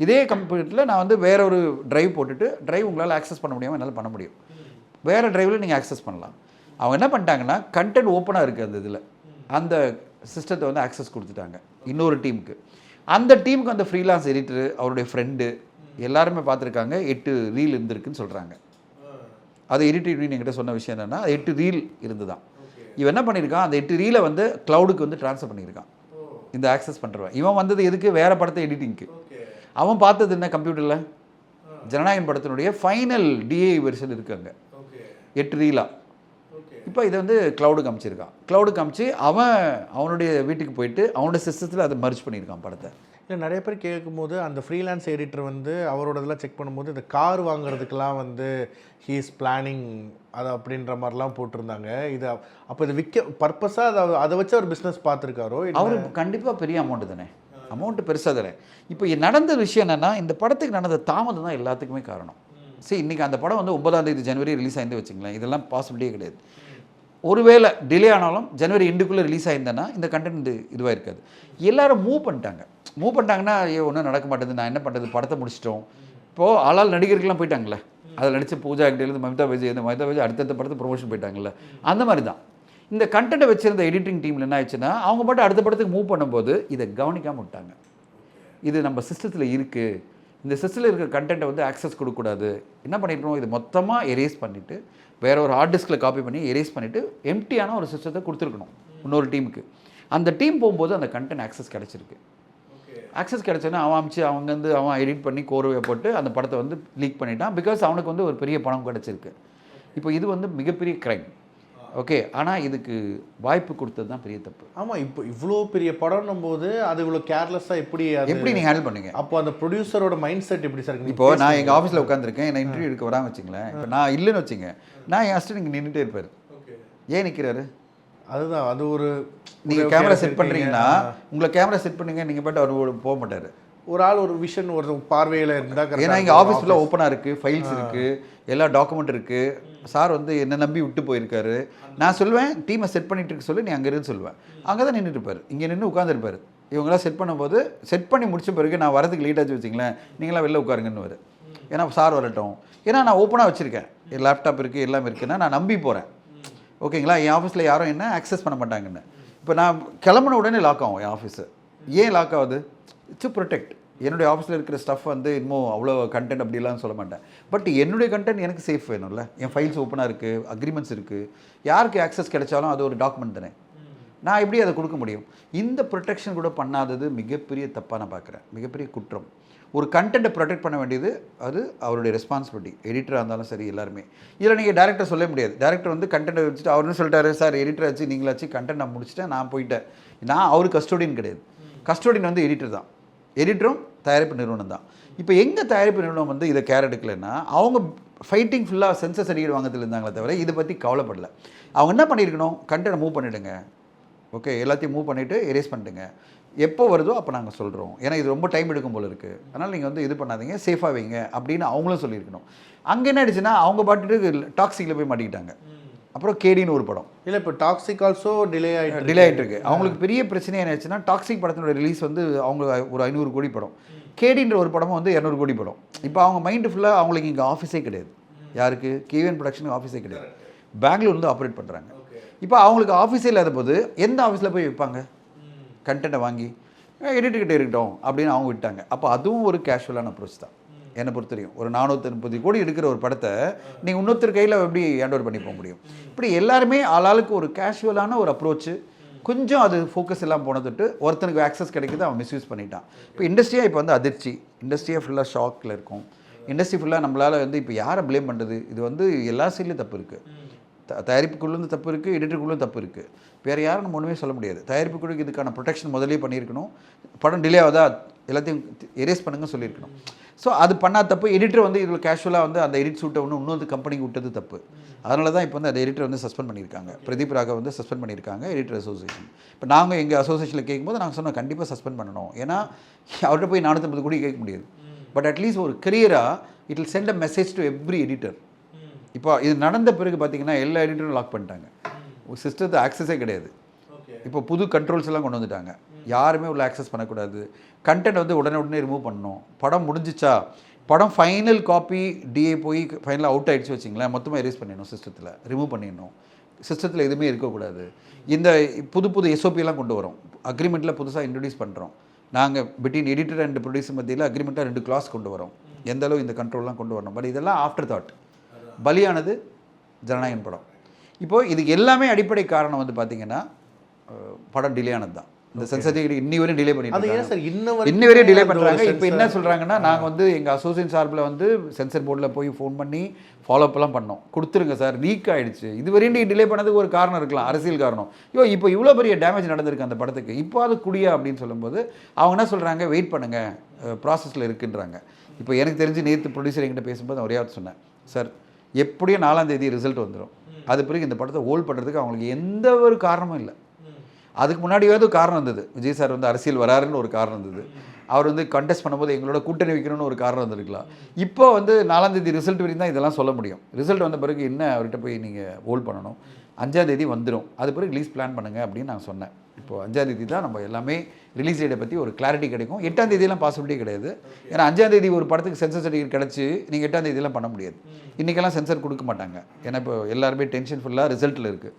B: இதே கம்ப்யூட்டரில் நான் வந்து வேற ஒரு ட்ரைவ் போட்டுட்டு ட்ரைவ் உங்களால் ஆக்சஸ் பண்ண முடியாமல் என்னால் பண்ண முடியும். வேறு ட்ரைவில் நீங்கள் ஆக்சஸ் பண்ணலாம். அவங்க என்ன பண்ணிட்டாங்கன்னா, கண்டென்ட் ஓப்பனாக இருக்குது அந்த இதில், அந்த சிஸ்டத்தை வந்து ஆக்சஸ் கொடுத்துட்டாங்க இன்னொரு டீமுக்கு. அந்த டீமுக்கு அந்த ஃப்ரீலான்ஸ் எடிட்டர் அவருடைய ஃப்ரெண்டு எல்லாருமே பார்த்துருக்காங்க. 8 ரீல் இருந்திருக்குன்னு சொல்கிறாங்க. அது எடிட்டர் என்கிட்ட சொன்ன விஷயம் என்னென்னா, 8 ரீல் இருந்து தான் இவன் என்ன பண்ணியிருக்கான், அந்த 8 ரீலை வந்து க்ளவுடுக்கு வந்து ட்ரான்ஸ்ஃபர் பண்ணியிருக்கான். இந்த ஆக்சஸ் பண்ணுறவன் இவன் வந்தது எதுக்கு? வேறு படத்தை எடிட்டிங்க்கு. அவன் பார்த்தது என்ன? கம்ப்யூட்டரில் ஜனநாயகன் படத்தினுடைய ஃபைனல் டிஏ வெர்ஷன் இருக்காங்க 8 ரீலா. இப்போ இதை வந்து க்ளவுடுக்கு அமைச்சிருக்கான். க்ளவுடுக்கு அமைச்சு அவனுடைய வீட்டுக்கு போயிட்டு அவனுடைய சிஸ்டத்தில் அதை மர்ஜ் பண்ணியிருக்கான் படத்தை.
A: இல்லை, நிறைய பேர் கேட்கும்போது அந்த ஃப்ரீலான்ஸ் எடிட்டர் வந்து அவரோட இதெல்லாம் செக் பண்ணும்போது இந்த கார் வாங்குறதுக்கெலாம் வந்து ஹீஸ் பிளானிங் அது அப்படின்ற மாதிரிலாம் போட்டிருந்தாங்க. இது அப்போ இதை விற்க பர்பஸாக அதை வச்சு அவர் பிஸ்னஸ் பார்த்துருக்காரோ?
B: அவருக்கு கண்டிப்பாக பெரிய அமௌண்ட்டு தானே, அமௌண்ட்டு பெருசாக தானே. இப்போ நடந்த விஷயம் என்னென்னா, இந்த படத்துக்கு நடந்த தாமதம் தான் எல்லாத்துக்குமே காரணம். சரி, இன்றைக்கி அந்த படம் வந்து 9ஆம் தேதி ஜனவரி ரிலீஸ் ஆகிருந்து வச்சுங்களேன். இதெல்லாம் பாசிபிலிட்டியே கிடையாது. ஒருவேளை டிலே ஆனாலும் ஜனவரி எண்டுக்குள்ளே ரிலீஸ் ஆயிருந்தேன்னா இந்த கண்டென்ட் இதுவாக இருக்காது. எல்லோரும் மூவ் பண்ணிட்டாங்கன்னா ஒன்றும் நடக்க மாட்டேது, நான் என்ன பண்ணுறது, படத்தை முடிச்சிட்டோம். இப்போது ஆளால் நடிகர்கள்லாம் போயிட்டாங்களே, அதில் நடித்த பூஜா ஆக்டேலேருந்து மமிதா பஜி அடுத்தடுத்த படத்தை ப்ரொமோஷன் போயிட்டாங்கல்ல. அந்த மாதிரி தான் இந்த கண்டென்ட்டை வச்சுருந்த எடிட்டிங் டீமில் என்ன ஆயிடுச்சுன்னா, அவங்க பாட்டு அடுத்த படத்துக்கு மூவ் பண்ணும்போது இதை கவனிக்காமல் விட்டாங்க. இது நம்ம சிஸ்டத்தில் இருக்குது, இந்த சிஸ்டத்தில் இருக்கிற கண்டென்ட்டை வந்து ஆக்சஸ் கொடுக்கக்கூடாது. என்ன பண்ணியிருக்கோம், இது மொத்தமாக எரேஸ் பண்ணிவிட்டு வேறு ஒரு ஹார்ட் டிஸ்கில் காப்பி பண்ணி எரேஸ் பண்ணிவிட்டு எம்டியான ஒரு சிஸ்டத்தை கொடுத்துருக்கணும் இன்னொரு டீமுக்கு. அந்த டீம் போகும்போது அந்த கண்டென்ட் ஆக்சஸ் கிடச்சிருக்கு. ஆக்சஸ் கிடச்சோன்னா அவன் அமிச்சு அவன் எடிட் பண்ணி கோர்வையை போட்டு அந்த படத்தை வந்து லீக் பண்ணிட்டான். பிகாஸ் அவனுக்கு வந்து ஒரு பெரிய பணம் கிடச்சிருக்கு. இப்போ இது வந்து மிகப்பெரிய க்ரைம். ஓகே, ஆனால் இதுக்கு வாய்ப்பு கொடுத்தது தான் பெரிய தப்பு.
A: ஆமாம், இப்போ இவ்வளோ பெரிய படம்னும் போது அது இவ்வளோ கேர்லெஸ்ஸாக எப்படி
B: நீ ஹேண்டில் பண்ணுங்க?
A: அப்போ அந்த ப்ரொடியூசரோட மைண்ட் செட் எப்படி சார்?
B: இப்போ நான் எங்கள் ஆஃபீஸில் உட்காந்துருக்கேன், என்ன இன்டர்வியூ எடுக்க வராமல் வச்சுங்களேன். இப்போ நான் இல்லைன்னு வச்சுங்க, நான் என் அசிஸ்டன்ட் இங்கே நின்றுட்டே இருப்பார். ஏன் நிற்கிறாரு?
A: அதுதான், அது ஒரு
B: நீங்கள் கேமரா செட் பண்ணுறீங்கன்னா உங்களை கேமரா செட் பண்ணுங்க, நீங்கள் பாட்டு அவர் போக மாட்டார்.
A: ஒரு ஆள் ஒரு விஷன் ஒரு பார்வையில் இருந்தால்.
B: ஏன்னா இங்கே ஆஃபீஸ் ஃபுல்லாக ஓப்பனாக இருக்குது, ஃபைல்ஸ் இருக்குது, எல்லா டாக்குமெண்ட் இருக்குது. சார் வந்து என்னை நம்பி விட்டு போயிருக்காரு. நான் சொல்லுவேன் டீமை செட் பண்ணிட்டு இருக்க சொல்லி நீ அங்கே இருந்து சொல்லுவேன். அங்கே தான் நின்றுட்டு இருப்பார், இங்கே நின்று உட்காந்துருப்பார். இவங்களாம் செட் பண்ணும்போது செட் பண்ணி முடிச்ச பிறகு நான் வரதுக்கு லேட் ஆச்சு வச்சிங்களேன், நீங்களாம் வெளில உட்காருங்கன்னு வரும். ஏன்னா சார் வரட்டும், ஏன்னா நான் ஓப்பனாக வச்சுருக்கேன், லேப்டாப் இருக்குது எல்லாமே இருக்குன்னா நான் நம்பி போகிறேன். ஓகேங்களா, என் ஆஃபீஸில் யாரும் என்ன ஆக்சஸ் பண்ண மாட்டாங்கன்னு. இப்போ நான் கிளம்புன உடனே லாக் ஆகும் என் ஆஃபீஸு. ஏன் லாக் ஆகுது? To protect. என்னுடைய ஆஃபீஸில் இருக்கிற ஸ்டஃப் வந்து இன்னும் அவ்வளோ கண்டென்ட் அப்படிலாம் சொல்ல மாட்டேன். பட் என்னுடைய கண்டென்ட் எனக்கு சேஃப் வேணும்ல. என் ஃபைல்ஸ் ஓப்பனாக இருக்குது, அக்ரிமெண்ட்ஸ் இருக்குது, யாருக்கு ஆக்சஸ் கிடைச்சாலும் அது ஒரு டாக்குமெண்ட் தானே. நான் எப்படி அதை கொடுக்க முடியும்? இந்த ப்ரொடெக்ஷன் கூட பண்ணாதது மிகப்பெரிய தப்பாக நான் பார்க்குறேன், மிகப்பெரிய குற்றம். ஒரு கண்டென்ட்டை ப்ரொடெக்ட் பண்ண வேண்டியது அது அவருடைய ரெஸ்பான்சிபிலிட்டி. எடிட்டராக இருந்தாலும் சரி எல்லாருமே. இதில் நீங்கள் டேரக்டர் சொல்ல முடியாது. டேரக்டர் வந்து கண்டென்ட்டை வச்சுட்டு அவருன்னு சொல்லிட்டாரு, சார் எடிட்டர் ஆச்சு நீங்களாச்சு கண்டென்ட் நான் முடிச்சுட்டேன் நான் போயிட்டேன். நான் அவர் கஸ்டோடியன் கிடையாது. கஸ்டோடியன் வந்து எடிட்டர் தான். எடிட்டரும் தயாரிப்பு நிறுவனம் தான். இப்போ எங்கள் தயாரிப்பு நிறுவனம் வந்து இதை கேர் எடுக்கலைன்னா அவங்க ஃபைட்டிங் ஃபுல்லாக சென்சஸ் சர்டிஃபிகேட் வாங்கத்தில் இருந்தாங்களே தவிர இதை பற்றி கவலைப்படலை. அவங்க என்ன பண்ணியிருக்கணும், கண்டென்ட்டை மூவ் பண்ணிவிடுங்க. ஓகே, எல்லாத்தையும் மூவ் பண்ணிவிட்டு எரேஸ் பண்ணிட்டுங்க. எப்போ வருதோ அப்போ நாங்கள் சொல்கிறோம். ஏன்னா இது ரொம்ப டைம் எடுக்கும் போல் இருக்குது, அதனால் நீங்கள் வந்து இது பண்ணாதீங்க, சேஃபாக வைங்க அப்படின்னு அவங்களும் சொல்லியிருக்கணும். அங்கே என்ன ஆயிடுச்சுன்னா அவங்க பாட்டுட்டு டாக்ஸிக்கில் போய் மாட்டிக்கிட்டாங்க. அப்புறம் கேடின்னு ஒரு படம்
A: இல்லை, இப்போ டாக்ஸிக் ஆல்சோ டிலே
B: ஆகிட்டு இருக்கு. அவங்களுக்கு பெரிய பிரச்சனை என்ன ஆச்சுன்னா, டாக்ஸிக் படத்தினோட ரிலீஸ் வந்து அவங்க ஒரு 500 கோடி படம், கேடின்ற ஒரு படமும் வந்து 200 கோடி படம். இப்போ அவங்க மைண்டு ஃபுல்லாக அவங்களுக்கு இங்கே ஆஃபீஸே கிடையாது. யாருக்கு? கேவிஎன் ப்ரொடக்ஷனுக்கு ஆஃபீஸே கிடையாது. பெங்களூர் வந்து ஆப்ரேட் பண்ணுறாங்க. இப்போ அவங்களுக்கு ஆஃபீஸே இல்லாத போது எந்த ஆஃபீஸில் போய் வைப்பாங்க? கண்டென்ட்டை வாங்கி எடிட்டுக்கிட்டே இருக்கட்டும் அப்படின்னு அவங்க விட்டாங்க. அப்போ அதுவும் ஒரு கேஷுவலான அப்ரோச் தான் என்னை பொறுத்த வரையும். ஒரு 430 கோடி எடுக்கிற ஒரு படத்தை நீங்கள் இன்னொருத்தர் கையில் எப்படி ஹேண்ட் ஓவர் பண்ணி போக முடியும்? இப்படி எல்லாருமே ஆளாளுக்கு ஒரு கேஷுவலான ஒரு அப்ரோச்சு, கொஞ்சம் அது ஃபோக்கஸ் எல்லாம் போனதுட்டு ஒருத்தனுக்கு ஆக்சஸ் கிடைக்குது, அவன் மிஸ்யூஸ் பண்ணிட்டான். இப்போ இண்டஸ்ட்ரியாக இப்போ வந்து அதிர்ச்சி, இண்டஸ்ட்ரியாக ஃபுல்லாக ஷாக்கில் இருக்கும். இண்டஸ்ட்ரி ஃபுல்லாக நம்மளால் வந்து இப்போ யாரை ப்ளேம் பண்ணுறது? இது வந்து எல்லா சைட்லேயும் தப்பு இருக்குது. தயாரிப்புக்குள்ளேருந்து தப்பு இருக்குது, எடிட்டருக்குள்ளேயும் தப்பு இருக்குது. வேறு யாரும் நம்ம ஒன்றுமே சொல்ல முடியாது. தயாரிப்புக்குழுக்கு இதுக்கான ப்ரொடெக்ஷன் முதலே பண்ணியிருக்கணும். படம் டிலே ஆகுதா எல்லாத்தையும் எரேஸ் பண்ணுங்க சொல்லியிருக்கணும். ஸோ அது பண்ணால் தப்பு. எடிட்டர் வந்து இதில் கேஷுவலாக வந்து அந்த எடிட் ஷூட்டை இன்னொரு கம்பெனிக்கு விட்டது தப்பு. அதனால தான் இப்போ வந்து அந்த எடிட்டர் வந்து சஸ்பெண்ட் பண்ணியிருக்காங்க. பிரதீப் ராகவ் வந்து சஸ்பெண்ட் பண்ணியிருக்காங்க எடிட்டர் அசோசியேஷன். இப்போ நாங்கள் எங்கள் அசோசியேஷனில் கேட்கும்போது நாங்கள் சொன்னோம் கண்டிப்பாக சஸ்பெண்ட் பண்ணணும். ஏன்னா அவர்கிட்ட போய் 450 கோடி கேட்க முடியாது. பட் அட்லீஸ்ட் ஒரு கரியராக it will send a message to every editor. இப்போ இது நடந்த பிறகு பார்த்தீங்கன்னா எல்லா எடிட்டரும் லாக் பண்ணிட்டாங்க. சிஸ்டத்தை ஆக்சஸே கிடையாது. இப்போ புது கண்ட்ரோல்ஸ் எல்லாம் கொண்டு வந்துட்டாங்க. யாருமே உள்ள ஆக்சஸ் பண்ணக்கூடாது. கண்டென்ட் வந்து உடனே ரிமூவ் பண்ணணும். படம் முடிஞ்சிச்சா, படம் ஃபைனல் காப்பி டிஏ போய் ஃபைனலாக அவுட் ஆகிடுச்சு வச்சிங்களேன், மொத்தமாக எரேஸ் பண்ணிடணும், சிஸ்டத்தில் ரிமூவ் பண்ணிடணும். சிஸ்டத்தில் எதுவுமே இருக்கக்கூடாது. இந்த புது எஸ்ஓபியெல்லாம் கொண்டு வரோம். அக்ரிமெண்ட்டில் புதுசாக இன்ட்ரடியூஸ் பண்ணுறோம். நாங்கள் பிட்வீன் எடிட்டர் அண்ட் ப்ரொடியூசர் மத்தியில் அக்ரிமெண்ட்டாக 2 கிளாஸ் கொண்டு வரோம். எந்த அளவு இந்த கண்ட்ரோல்லாம் கொண்டு வரணும். பட் இதெல்லாம் ஆஃப்டர் தாட். பலியானது ஜனநாயகன் படம். இப்போது இதுக்கு எல்லாமே அடிப்படை காரணம் வந்து பார்த்திங்கன்னா படம் டிலே ஆனது தான். இந்த சென்சர் இன்னி வரையும் டிலே பண்ணிட்டு இன்னி வரையும் டிலே பண்ணுறாங்க. இப்போ என்ன சொல்கிறாங்கன்னா, நாங்கள் வந்து எங்கள் அசோசியேஷன் சார்பில் வந்து சென்சர் போர்டில் போய் ஃபோன் பண்ணி ஃபாலோஅப்லாம் பண்ணோம். கொடுத்துருங்க சார், லீக் ஆகிடுச்சு. இது வரையும் டிலே பண்ணதுக்கு ஒரு காரணம் இருக்கலாம், அரசியல் காரணம். இப்போ இவ்வளோ பெரிய டேமேஜ் நடந்திருக்கு அந்த படத்துக்கு, இப்போ அது குடியா அப்படின்னு சொல்லும்போது அவங்க என்ன சொல்கிறாங்க, வெயிட் பண்ணுங்கள், ப்ராசஸில் இருக்குன்றாங்க. இப்போ எனக்கு தெரிஞ்சு நேற்று ப்ரொடியூசர் என்கிட்ட பேசும்போது ஒரே சொன்னேன், சார் எப்படியும் 4ஆம் தேதி ரிசல்ட் வந்துடும். அது பிறகு இந்த படத்தை ஹோல்ட் பண்ணுறதுக்கு அவங்களுக்கு எந்த ஒரு காரணமும் இல்லை. அதுக்கு முன்னாடியாவது காரணம் இருந்தது. விஜய் சார் வந்து அரசியல் வராருன்னு ஒரு காரணம் இருந்தது. அவர் வந்து கண்டெஸ்ட் பண்ணும்போது எங்களோட கூட்டணி வைக்கணும்னு ஒரு காரணம் வந்துருக்கலாம். இப்போ வந்து 4ஆம் தேதி ரிசல்ட் வரைக்கும் தான் இதெல்லாம் சொல்ல முடியும். ரிசல்ட் வந்த பிறகு என்ன அவர்கிட்ட போய் நீங்கள் ஹோல்ட் பண்ணணும். 5ஆம் தேதி வந்துடும், அது பிறகு ரிலீஸ் பிளான் பண்ணுங்கள் அப்படின்னு நான் சொன்னேன். இப்போ 5ஆம் தேதி தான் நம்ம எல்லாமே ரிலீஸ் டேட்டை பற்றி ஒரு கிளாரிட்டி கிடைக்கும். 8ஆம் தேதியெல்லாம் பாசிபிலிட்டி கிடையாது. ஏன்னா 5ஆம் தேதி ஒரு படத்துக்கு சென்சர் சர்டிஃபிகேட் கிடச்சி நீங்கள் 8ஆம் தேதியெல்லாம் பண்ண முடியாது. இன்றைக்கெல்லாம் சென்சர் கொடுக்க மாட்டாங்க. ஏன்னா இப்போ எல்லாருமே டென்ஷன் ஃபுல்லாக ரிசல்ட்டில் இருக்குது.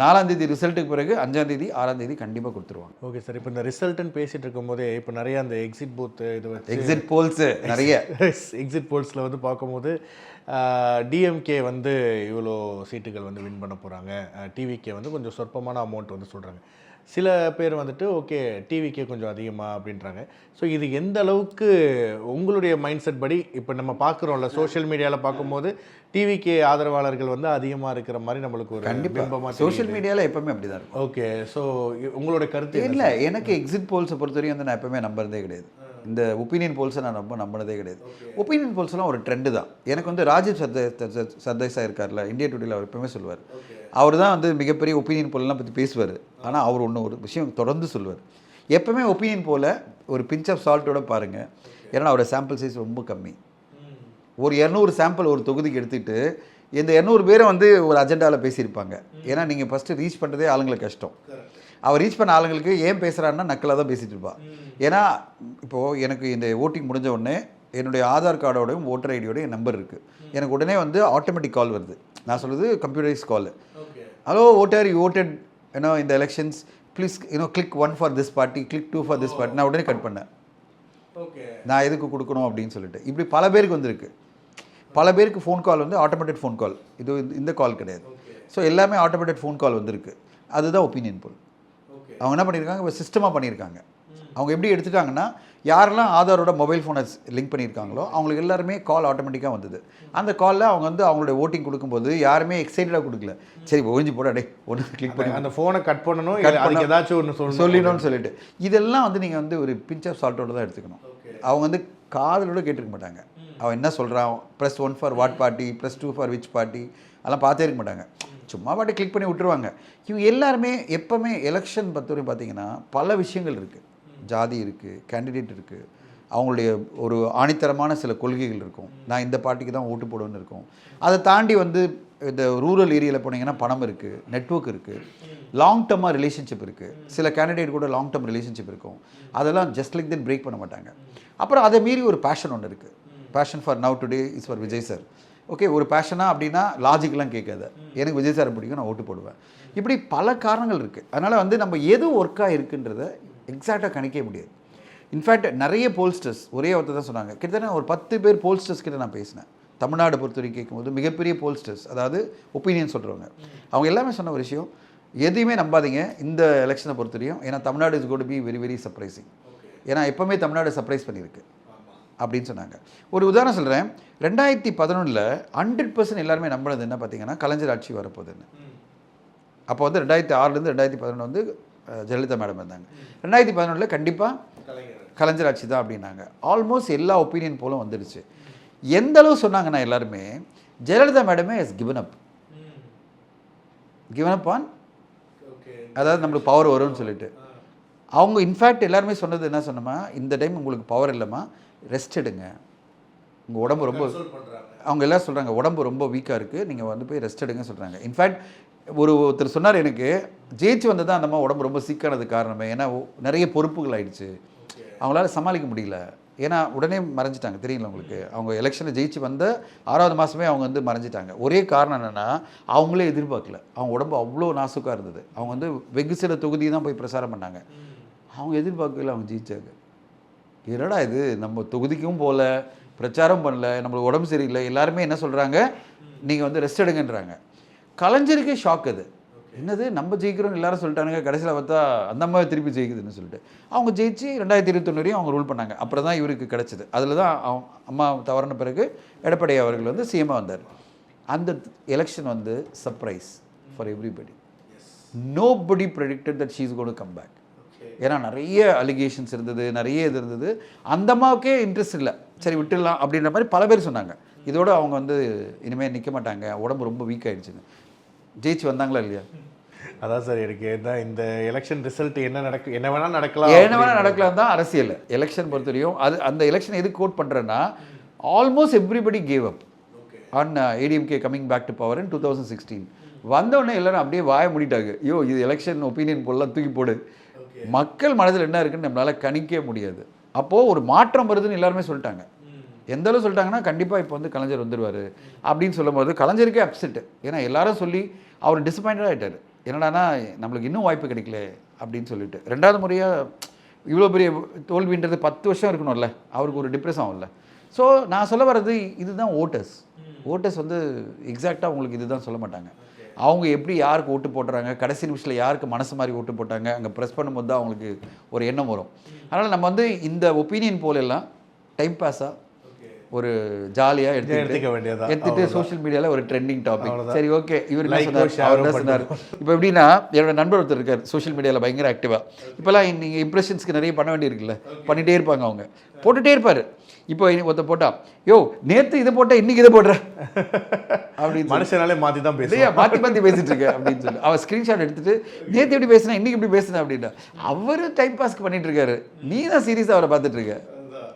B: 4ஆம் தேதி ரிசல்ட்டுக்கு பிறகு 5ஆம் தேதி 6ஆம் தேதி கண்டிப்பாக கொடுத்துருவாங்க.
A: ஓகே சார், இப்போ இந்த ரிசல்ட்டுன்னு பேசிகிட்டு இருக்கும்போதே இப்போ நிறைய அந்த எக்ஸிட் பூத்து இது
B: எக்ஸிட் போல்ஸு நிறைய
A: எக்ஸிட் போல்ஸில் வந்து பார்க்கும்போது டிஎம்கே வந்து இவ்வளோ சீட்டுகள் வந்து வின் பண்ண போகிறாங்க, டிவிகே வந்து கொஞ்சம் சொற்பமான அமௌண்ட் வந்து சொல்கிறாங்க. சில பேர் வந்துட்டு ஓகே டிவிக்கே கொஞ்சம் அதிகமாக அப்படின்றாங்க. ஸோ இது எந்த அளவுக்கு உங்களுடைய மைண்ட் செட் படி இப்போ நம்ம பார்க்குறோம்ல சோஷியல் மீடியாவில் பார்க்கும்போது டிவிக்கு ஆதரவாளர்கள் வந்து அதிகமாக இருக்கிற மாதிரி நம்மளுக்கு ஒரு
B: கண்டிப்பாக சோஷியல் மீடியாவில் எப்பவுமே அப்படி தான் இருக்கும்.
A: ஓகே, ஸோ உங்களோட கருத்து
B: இல்லை, எனக்கு எக்ஸிட் போல்ஸை பொறுத்தவரையும் வந்து நான் எப்பவுமே நம்புறதே கிடையாது. இந்த ஒப்பீனியன் போல்ஸை நான் ரொம்ப நம்பினதே கிடையாது. ஒப்பீனியன் போல்ஸ்லாம் ஒரு ட்ரெண்டு தான். எனக்கு வந்து ராஜீவ் சர்தேசாய் இருக்கார்ல, இந்தியா டுடேல அவர் எப்பவுமே சொல்லுவார். அவர் தான் வந்து மிகப்பெரிய ஒப்பீனியன் போலெலாம் பற்றி பேசுவார். ஆனால் அவர் ஒரு விஷயம் தொடர்ந்து சொல்லுவார். எப்பவுமே ஒப்பீனியன் போல ஒரு பிஞ்ச் ஆஃப் சால்ட்டோட பாருங்கள். ஏன்னா அவரோட சாம்பிள் சைஸ் ரொம்ப கம்மி. ஒரு 200 சாம்பிள் ஒரு தொகுதிக்கு எடுத்துகிட்டு இந்த 200 பேரை வந்து ஒரு அஜெண்டாவில் பேசியிருப்பாங்க. ஏன்னா நீங்கள் ஃபஸ்ட்டு ரீச் பண்ணுறதே ஆளுங்களுக்கு கஷ்டம். அவர் ரீச் பண்ண ஆளுங்களுக்கு ஏன் பேசுகிறாருன்னா நக்கலாக தான் பேசிகிட்டு இருப்பா. ஏன்னா இப்போது எனக்கு இந்த ஓட்டிங் முடிஞ்ச உடனே என்னுடைய ஆதார் கார்டோடையும் ஓட்டர் ஐடியோடய என் நம்பர் இருக்குது. எனக்கு உடனே வந்து ஆட்டோமேட்டிக் கால் வருது. நான் சொல்கிறது computerise call. Hello voter, you voted இந்த elections, please click 1 for this party, click 2 for this party. நான் உடனே கட் பண்ணேன். நான் எதுக்கு கொடுக்கணும் அப்படின்னு சொல்லிட்டு. இப்படி பல பேருக்கு வந்திருக்கு. பல பேருக்கு ஃபோன் கால் வந்து ஆட்டோமேட்டட் ஃபோன் கால். இது இந்த கால் கிடையாது. ஸோ எல்லாமே ஆட்டோமேட்டட் ஃபோன் கால் வந்திருக்கு. அதுதான் ஒப்பீனியன் போல். அவங்க என்ன பண்ணியிருக்காங்க, இப்போ சிஸ்டமாக பண்ணியிருக்காங்க. அவங்க எப்படி எடுத்துட்டாங்கன்னா, யாரெல்லாம் ஆதாரோட மொபைல் ஃபோனை லிங்க் பண்ணியிருக்காங்களோ அவங்களுக்கு எல்லாருமே கால் ஆட்டோமேட்டிக்காக வந்தது. அந்த காலில் அவங்க வந்து அவங்களுடைய ஓட்டிங் கொடுக்கும்போது யாருமே எக்ஸைட்டடாக கொடுக்கல. சரி ஒழிஞ்சு போட டே ஒன்று கிளிக் பண்ணி
A: அந்த ஃபோனை கட் பண்ணணும், ஏதாச்சும் ஒன்று
B: சொல்லணும்னு சொல்லிட்டு இதெல்லாம் வந்து நீங்கள் வந்து ஒரு பிஞ்ச் ஆஃப் சால்ட்டோடு தான் எடுத்துக்கணும். அவங்க வந்து காதலோட கேட்டிருக்க மாட்டாங்க. அவன் என்ன சொல்கிறான், press 1 for what party, press 2 for which party, அதெல்லாம் பார்த்தே இருக்க மாட்டாங்க. சும்மா பாட்டி கிளிக் பண்ணி விட்டுருவாங்க. இவங்க எல்லாருமே எப்போவுமே எலெக்ஷன் பொறுத்தவரையும் பார்த்தீங்கன்னா பல விஷயங்கள் இருக்குது. ஜாதி இருக்குது, கேண்டிடேட் இருக்குது, அவங்களுடைய ஒரு ஆணித்தரமான சில கொள்கைகள் இருக்கும். நான் இந்த பார்ட்டிக்கு தான் ஓட்டு போடுவேன்னு இருக்கும். அதை தாண்டி வந்து இந்த ரூரல் ஏரியாவில் போனீங்கன்னா பணம் இருக்குது, நெட்வொர்க் இருக்குது, லாங் டர்மாக ரிலேஷன்ஷிப் இருக்குது. சில கேண்டிடேட் கூட லாங் டர்ம் ரிலேஷன்ஷிப் இருக்கும். அதெல்லாம் ஜஸ்ட் லைக் தென் பிரேக் பண்ண மாட்டாங்க. அப்புறம் அதை மீறி ஒரு பேஷன் ஒன்று இருக்குது. Passion for now today is for Vijay sir. Okay, ஒரு பேஷனாக அப்படின்னா லாஜிக்லாம் கேட்காது. எனக்கு விஜய் சாரை பிடிக்கும், நான் ஓட்டு போடுவேன். இப்படி பல காரணங்கள் இருக்குது. அதனால் வந்து நம்ம எது ஒர்க்காக இருக்குன்றதை எக்ஸாக்டாக கணிக்க முடியாது. இன்ஃபேக்ட் நிறைய போல்ஸ்டர்ஸ் ஒரே ஒருத்தர் தான் சொன்னாங்க. கிட்டத்தட்ட ஒரு 10 பேர் போல்ஸ்டர்ஸ் கிட்ட நான் பேசினேன். தமிழ்நாடு பொறுத்தவரைக்கும் கேட்கும்போது மிகப்பெரிய போல்ஸ்டர்ஸ், அதாவது ஒப்பீனியன் சொல்கிறவங்க, அவங்க எல்லாமே சொன்ன ஒரு விஷயம், எதையுமே நம்பாதீங்க இந்த எலெக்ஷனை பொறுத்தவரையும். ஏன்னா Tamil Nadu is got to be very very surprising. ஏன்னா எப்போவுமே தமிழ்நாடு சர்ப்ரைஸ் பண்ணியிருக்கு அப்படின்னு சொன்னாங்க. ஒரு உதாரணம் சொல்கிறேன். 2011 100% எல்லாருமே நம்பினது என்ன பார்த்தீங்கன்னா, கலைஞர் ஆட்சி வரப்போகுதுன்னு. அப்போ வந்து 2006 2011 வந்து ஜெயலலிதா மேடம் இருந்தாங்க. 2011 கண்டிப்பாக கலைஞர் ஆட்சி தான் அப்படின்னாங்க. ஆல்மோஸ்ட் எல்லா ஒப்பீனியன் போலும் வந்துடுச்சு. எந்த அளவு சொன்னாங்கன்னா எல்லாருமே, ஜெயலலிதா மேடமே இஸ் கிவன் அப் ஆன், அதாவது நம்மளுக்கு பவர் வரும்னு சொல்லிட்டு. அவங்க இன்ஃபேக்ட் எல்லாருமே சொன்னது என்ன சொன்னோமா, இந்த டைம் உங்களுக்கு பவர் இல்லைம்மா, ரெஸ்ட் எடுங்க, உங்கள் உடம்பு ரொம்ப, அவங்க எல்லோரும் சொல்கிறாங்க உடம்பு ரொம்ப வீக்காக இருக்குது, நீங்கள் வந்து போய் ரெஸ்ட் எடுங்க சொல்கிறாங்க. இன்ஃபேக்ட் ஒருத்தர் சொன்னார் எனக்கு, ஜெயிச்சு வந்து தான் அந்தம்மா உடம்பு ரொம்ப சீக்கானது காரணமே. ஏன்னா நிறைய பொறுப்புகள் ஆயிடுச்சு, அவங்களால சமாளிக்க முடியல. ஏன்னா உடனே மறைஞ்சிட்டாங்க, தெரியல உங்களுக்கு. அவங்க எலெக்ஷனில் ஜெயிச்சு வந்த 6வது மாதமே அவங்க வந்து மறைஞ்சிட்டாங்க. ஒரே காரணம் என்னென்னா, அவங்களே எதிர்பார்க்கல. அவங்க உடம்பு அவ்வளோ நாசுக்காக இருந்தது. அவங்க வந்து வெகு சில தொகுதி தான் போய் பிரச்சாரம் பண்ணாங்க. அவங்க எதிர்பார்க்கல, அவங்க ஜெயிச்சாங்க. என்னடா இது, நம்ம தொகுதிக்கும் போகல, பிரச்சாரம் பண்ணல, நம்மளுக்கு உடம்பு சரியில்லை, எல்லாருமே என்ன சொல்கிறாங்க, நீங்கள் வந்து ரெஸ்ட் எடுங்கன்றாங்க. கலைஞருக்கே ஷாக் அது. என்னது நம்ம ஜெயிக்கிறோம் எல்லாரும் சொல்லிட்டானுங்க, கடைசியில் பார்த்தா அந்த அம்மா திருப்பி ஜெயிக்குதுன்னு சொல்லிட்டு அவங்க ஜெயிச்சு 2021 அவங்க ரூல் பண்ணாங்க. அப்புறம் தான் இவருக்கு கிடச்சிது. அதில் தான் அம்மா தவறின பிறகு எடப்பாடி அவர்கள் வந்து சிஎம்மாக வந்தார். அந்த எலெக்ஷன் வந்து surprise for everybody. Nobody predicted that she is going to come back. ஏன்னா நிறைய அலிகேஷன்ஸ் இருந்தது, நிறைய இது இருந்தது. அந்த அம்மாவுக்கே இன்ட்ரெஸ்ட் இல்லை, சரி விட்டுடலாம் அப்படின்ற மாதிரி பல பேர் சொன்னாங்க. இதோடு அவங்க வந்து இனிமேல் நிற்க மாட்டாங்க, உடம்பு ரொம்ப வீக் ஆகிடுச்சுன்னு. ஜெயிச்சு வந்தாங்களா இல்லையா?
A: அதான் சார் எனக்கு தான் இந்த எலெக்ஷன் ரிசல்ட் என்ன நடக்கும், என்ன வேணால் நடக்கலாம்,
B: என்ன வேணால் நடக்கலாம் தான் அரசியல். எலெக்ஷன் பொறுத்தவரையும் அது அந்த எலெக்ஷன் எது கோட் பண்ணுறேன்னா, almost everybody gave up on ADMK coming back to power in 2016. வந்தோடனே எல்லாரும் அப்படியே வாய மூடிட்டாங்க. ஐயோ இது எலெக்ஷன் ஒப்பீனியன் போலாம் தூக்கி போடு. மக்கள் மனதில் என்ன இருக்குன்னு நம்மளால் கணிக்க முடியாது. அப்போது ஒரு மாற்றம் வருதுன்னு எல்லாருமே சொல்லிட்டாங்க. எந்த அளவு சொல்லிட்டாங்கன்னா, கண்டிப்பாக இப்போ வந்து கலைஞர் வந்துடுவார் அப்படின்னு சொல்லும் போது கலைஞருக்கே அப்செட்டு. ஏன்னா எல்லாரும் சொல்லி அவர் டிசப்பாயிண்டட் ஆகிட்டார். என்னடானா நம்மளுக்கு இன்னும் வாய்ப்பு கிடைக்கல அப்படின்னு சொல்லிட்டு. 2வது முறையாக இவ்வளோ பெரிய தோல்வின்றது 10 வருஷம் இருக்கணும்ல, அவருக்கு ஒரு டிப்ரெஸ் ஆகும்ல. ஸோ நான் சொல்ல வர்றது இதுதான் ஓட்டர்ஸ் வந்து எக்ஸாக்டாக உங்களுக்கு இதுதான் சொல்ல மாட்டாங்க. அவங்க எப்படி யாருக்கு ஓட்டு போடுறாங்க, கடைசி நிமிஷத்தில் யாருக்கு மனசு மாதிரி ஓட்டு போட்டாங்க, அங்கே ப்ரெஸ் பண்ணும்போது தான் அவங்களுக்கு ஒரு எண்ணம் வரும். அதனால் நம்ம வந்து இந்த ஒப்பீனியன் போலெல்லாம் டைம் பாஸாக ஒரு ஜாலியாக எடுத்துட்டு சோஷியல் மீடியாவில் ஒரு ட்ரெண்டிங் டாபிக். சரி, ஓகே, இவர் என்ன சொன்னார். இப்போ எப்படின்னா, என்னோட நண்பர் ஒருத்தர் இருக்கார் சோஷியல் மீடியாவில் பயங்கர ஆக்டிவாக. இப்போல்லாம் நீங்கள் இம்ப்ரெஷன்ஸ்க்கு நிறைய பண்ண வேண்டியிருக்குல்ல, பண்ணிகிட்டே இருப்பாங்க, அவங்க போட்டுகிட்டே இருப்பார். இப்போ ஒருத்தர் போட்டா, யோ நேற்று இதை போட்டால் இன்றைக்கி இதை போடுற அப்படின்னு
A: மனுஷனாலே மாற்றி தான் பேசுகிறேன்,
B: மாற்றி பேசிட்டு இருக்கேன் அப்படின்னு சொல்லி அவள் ஸ்க்ரீன்ஷாட் எடுத்துட்டு, நேற்று எப்படி பேசுனா இன்றைக்கி இப்படி பேசுனேன் அப்படின்னா, அவர் டைம் பாஸ்க்கு பண்ணிட்டு இருக்காரு, நீ தான் சீரியஸாக அவரை பார்த்துட்டு இருக்க.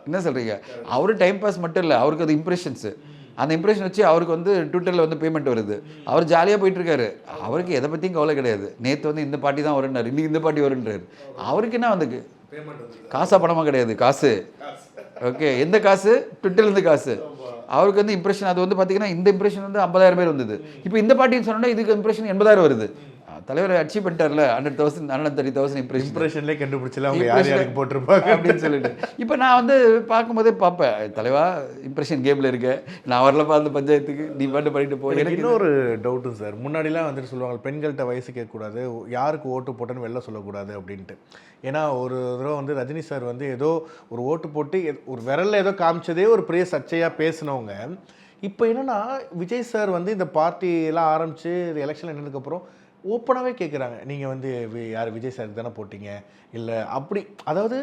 B: என்ன சொல்கிறீங்க? அவரு டைம் பாஸ் மட்டும் இல்லை, அவருக்கு அது இம்ப்ரெஷன்ஸு. அந்த இம்ப்ரெஷன் வச்சு அவருக்கு வந்து ட்விட்டரில் வந்து பேமெண்ட் வருது. அவர் ஜாலியாக போயிட்டுருக்காரு, அவருக்கு எதை பற்றியும் கவலை கிடையாது. நேற்று வந்து இந்த பாட்டி தான் வருன்னார், இன்றைக்கி இந்த பாட்டி வருன்றாரு. அவருக்கு என்ன வந்து காசா பணமாக கிடையாது, காசு. ஓகே, எந்த காசு? ட்விட்டர்லேருந்து காசு. அவருக்கு வந்து இம்ப்ரெஷன் அது வந்து பார்த்தீங்கன்னா, இந்த இம்ப்ரெஷன் வந்து 50,000 பேர் வந்தது. இப்போ இந்த பாட்டின்னு சொன்னோன்னா இதுக்கு இம்ப்ரெஷன் 80,000 வருது. தலைவர் அச்சீவ் பண்ணிட்டார்ல 100,000 130,000 இம்ப்ரெஷன்லேயே
A: கண்டுபிடிச்சல அவங்க யார் யாருக்கு போட்டிருப்பாங்க
B: அப்படின்னு சொல்லிட்டு. இப்போ நான் வந்து பார்க்கும்போதே பார்ப்பேன், தலைவா இம்ப்ரெஷன் கேமில் இருக்க, நான் வரலப்பா அந்த பஞ்சாயத்துக்கு, நீ பாட்டு பண்ணிட்டு போய்.
A: எனக்கு இன்னொரு டவுட்டு சார், முன்னாடிலாம் வந்துட்டு சொல்லுவாங்க பெண்கள்கிட்ட வயசு கேட்கக்கூடாது, யாருக்கு ஓட்டு போட்டேன்னு வெளில சொல்லக்கூடாது அப்படின்ட்டு. ஏன்னா ஒரு தடவை வந்து ரஜினி சார் வந்து ஏதோ ஒரு ஓட்டு போட்டு ஒரு விரலில் ஏதோ காமிச்சதே ஒரு பெரிய சர்ச்சையாக பேசினவங்க. இப்போ என்னென்னா விஜய் சார் வந்து இந்த பார்ட்டியெல்லாம் ஆரம்பித்து எலெக்ஷன் நின்றதுக்கப்புறம் ஓப்பனாகவே கேட்குறாங்க, நீங்கள் வந்து யார் விஜய் சாருக்கு தானே போட்டிங்க, இல்லை அப்படி, அதாவது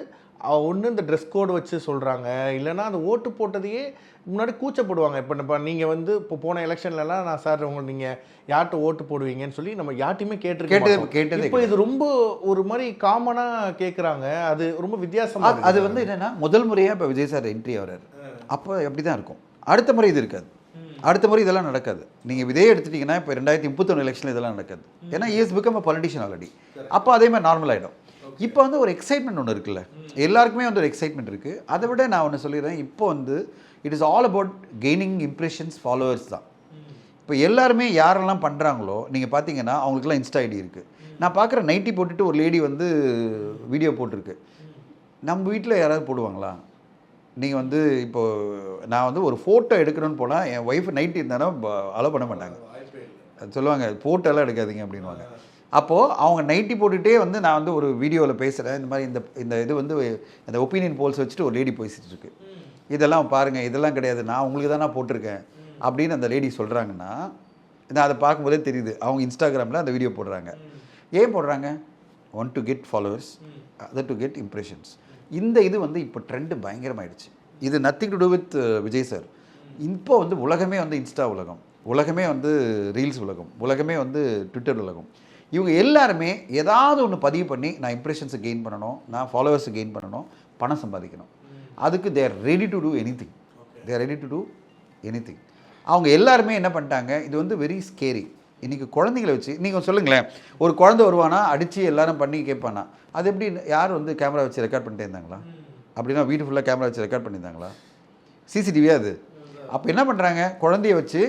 A: ஒன்று இந்த ட்ரெஸ் கோடு வச்சு சொல்கிறாங்க, இல்லைனா அந்த ஓட்டு போட்டதையே முன்னாடி கூச்சப்படுவாங்க. இப்போ நீங்கள் வந்து இப்போ போன எலெக்ஷன்லலாம் நான் சார் நீங்கள் யார்கிட்ட ஓட்டு போடுவீங்கன்னு சொல்லி நம்ம யார்ட்டையுமே கேட்டது. இப்போ இது ரொம்ப ஒரு மாதிரி காமனாக கேட்குறாங்க, அது ரொம்ப வித்தியாசமாக.
B: அது வந்து என்னென்னா, முதல் முறையாக இப்போ விஜய் சார் என்ட்ரி ஆகிறார், அப்போ அப்படி தான் இருக்கும். அடுத்த முறை இது இருக்காது, அடுத்த முறை இதெல்லாம் நடக்காது. நீங்கள் இதே எடுத்துட்டிங்கன்னா இப்போ 2031 எலெக்ஷனில் இதெல்லாம் நடக்காது. ஏன்னா is become a politician already. அப்போ அதே மாதிரி நார்மல் ஆகிடும். இப்போ வந்து ஒரு எக்ஸைட்மெண்ட் ஒன்று இருக்குல்ல, எல்லாருக்குமே வந்து ஒரு எக்ஸைட்மெண்ட் இருக்குது. அதை விட நான் ஒன்று சொல்லிடுறேன், இப்போ வந்து it is all about gaining impressions, followers தான். இப்போ எல்லாருமே யாரெல்லாம் பண்ணுறாங்களோ நீங்கள் பார்த்தீங்கன்னா அவங்களுக்குலாம் இன்ஸ்டா ஐடி இருக்குது. நான் பார்க்குற நைட்டி போட்டுட்டு ஒரு லேடி வந்து வீடியோ போட்டிருக்கு. நம்ம வீட்டில் யாராவது போடுவாங்களா? நீங்கள் வந்து இப்போது நான் வந்து ஒரு ஃபோட்டோ எடுக்கணும்னு போனால் என் ஒய்ஃப் நைட்டி இருந்தாலும் அலோ பண்ண மாட்டாங்க. சொல்லுவாங்க ஃபோட்டோலாம் எடுக்காதீங்க அப்படின்வாங்க. அப்போது அவங்க நைட்டி போட்டுகிட்டே வந்து நான் வந்து ஒரு வீடியோவில் பேசுகிறேன், இந்த மாதிரி இந்த இது வந்து இந்த ஒப்பீனியன் போல்ஸ் வச்சுட்டு ஒரு லேடி பேசிகிட்டு இருக்கு, இதெல்லாம் பாருங்கள், இதெல்லாம் கிடையாது, நான் உங்களுக்கு தான் நான் போட்டிருக்கேன் அப்படின்னு அந்த லேடி சொல்கிறாங்கன்னா, நான் அதை பார்க்கும்போதே தெரியுது அவங்க இன்ஸ்டாகிராமில் அந்த வீடியோ போடுறாங்க. ஏன் போடுறாங்க? One to get followers, other to get impressions. இந்த இது வந்து இப்போ ட்ரெண்டு பயங்கரமாயிடுச்சு. இது nothing to do with Vijay sir. இப்போ வந்து உலகமே வந்து இன்ஸ்டா உலகம், உலகமே வந்து ரீல்ஸ் உலகம், உலகமே வந்து ட்விட்டர் உலகம். இவங்க எல்லாருமே ஏதாவது ஒன்று பதிவு பண்ணி நான் இம்ப்ரெஷன்ஸை கெயின் பண்ணணும், நான் ஃபாலோவர்ஸை கெயின் பண்ணணும், பணம் சம்பாதிக்கணும். அதுக்கு they're ready to do anything, they're ready to do anything. அவங்க எல்லாருமே என்ன பண்ணிட்டாங்க, இது வந்து வெரி ஸ்கேரி. இன்றைக்கி குழந்தைங்களை வச்சு நீங்கள் சொல்லுங்களேன், ஒரு குழந்தை வருவானா அடித்து எல்லாரும் பண்ணி கேட்பானா, அது எப்படி யார் வந்து கேமரா வச்சு ரெக்கார்ட் பண்ணிட்டே இருந்தாங்களா? அப்படின்னா வீட்டு ஃபுல்லாக கேமரா வச்சு ரெக்கார்ட் பண்ணியிருந்தாங்களா? சிசிடிவியா அது? அப்போ என்ன பண்ணுறாங்க, குழந்தைய வச்சு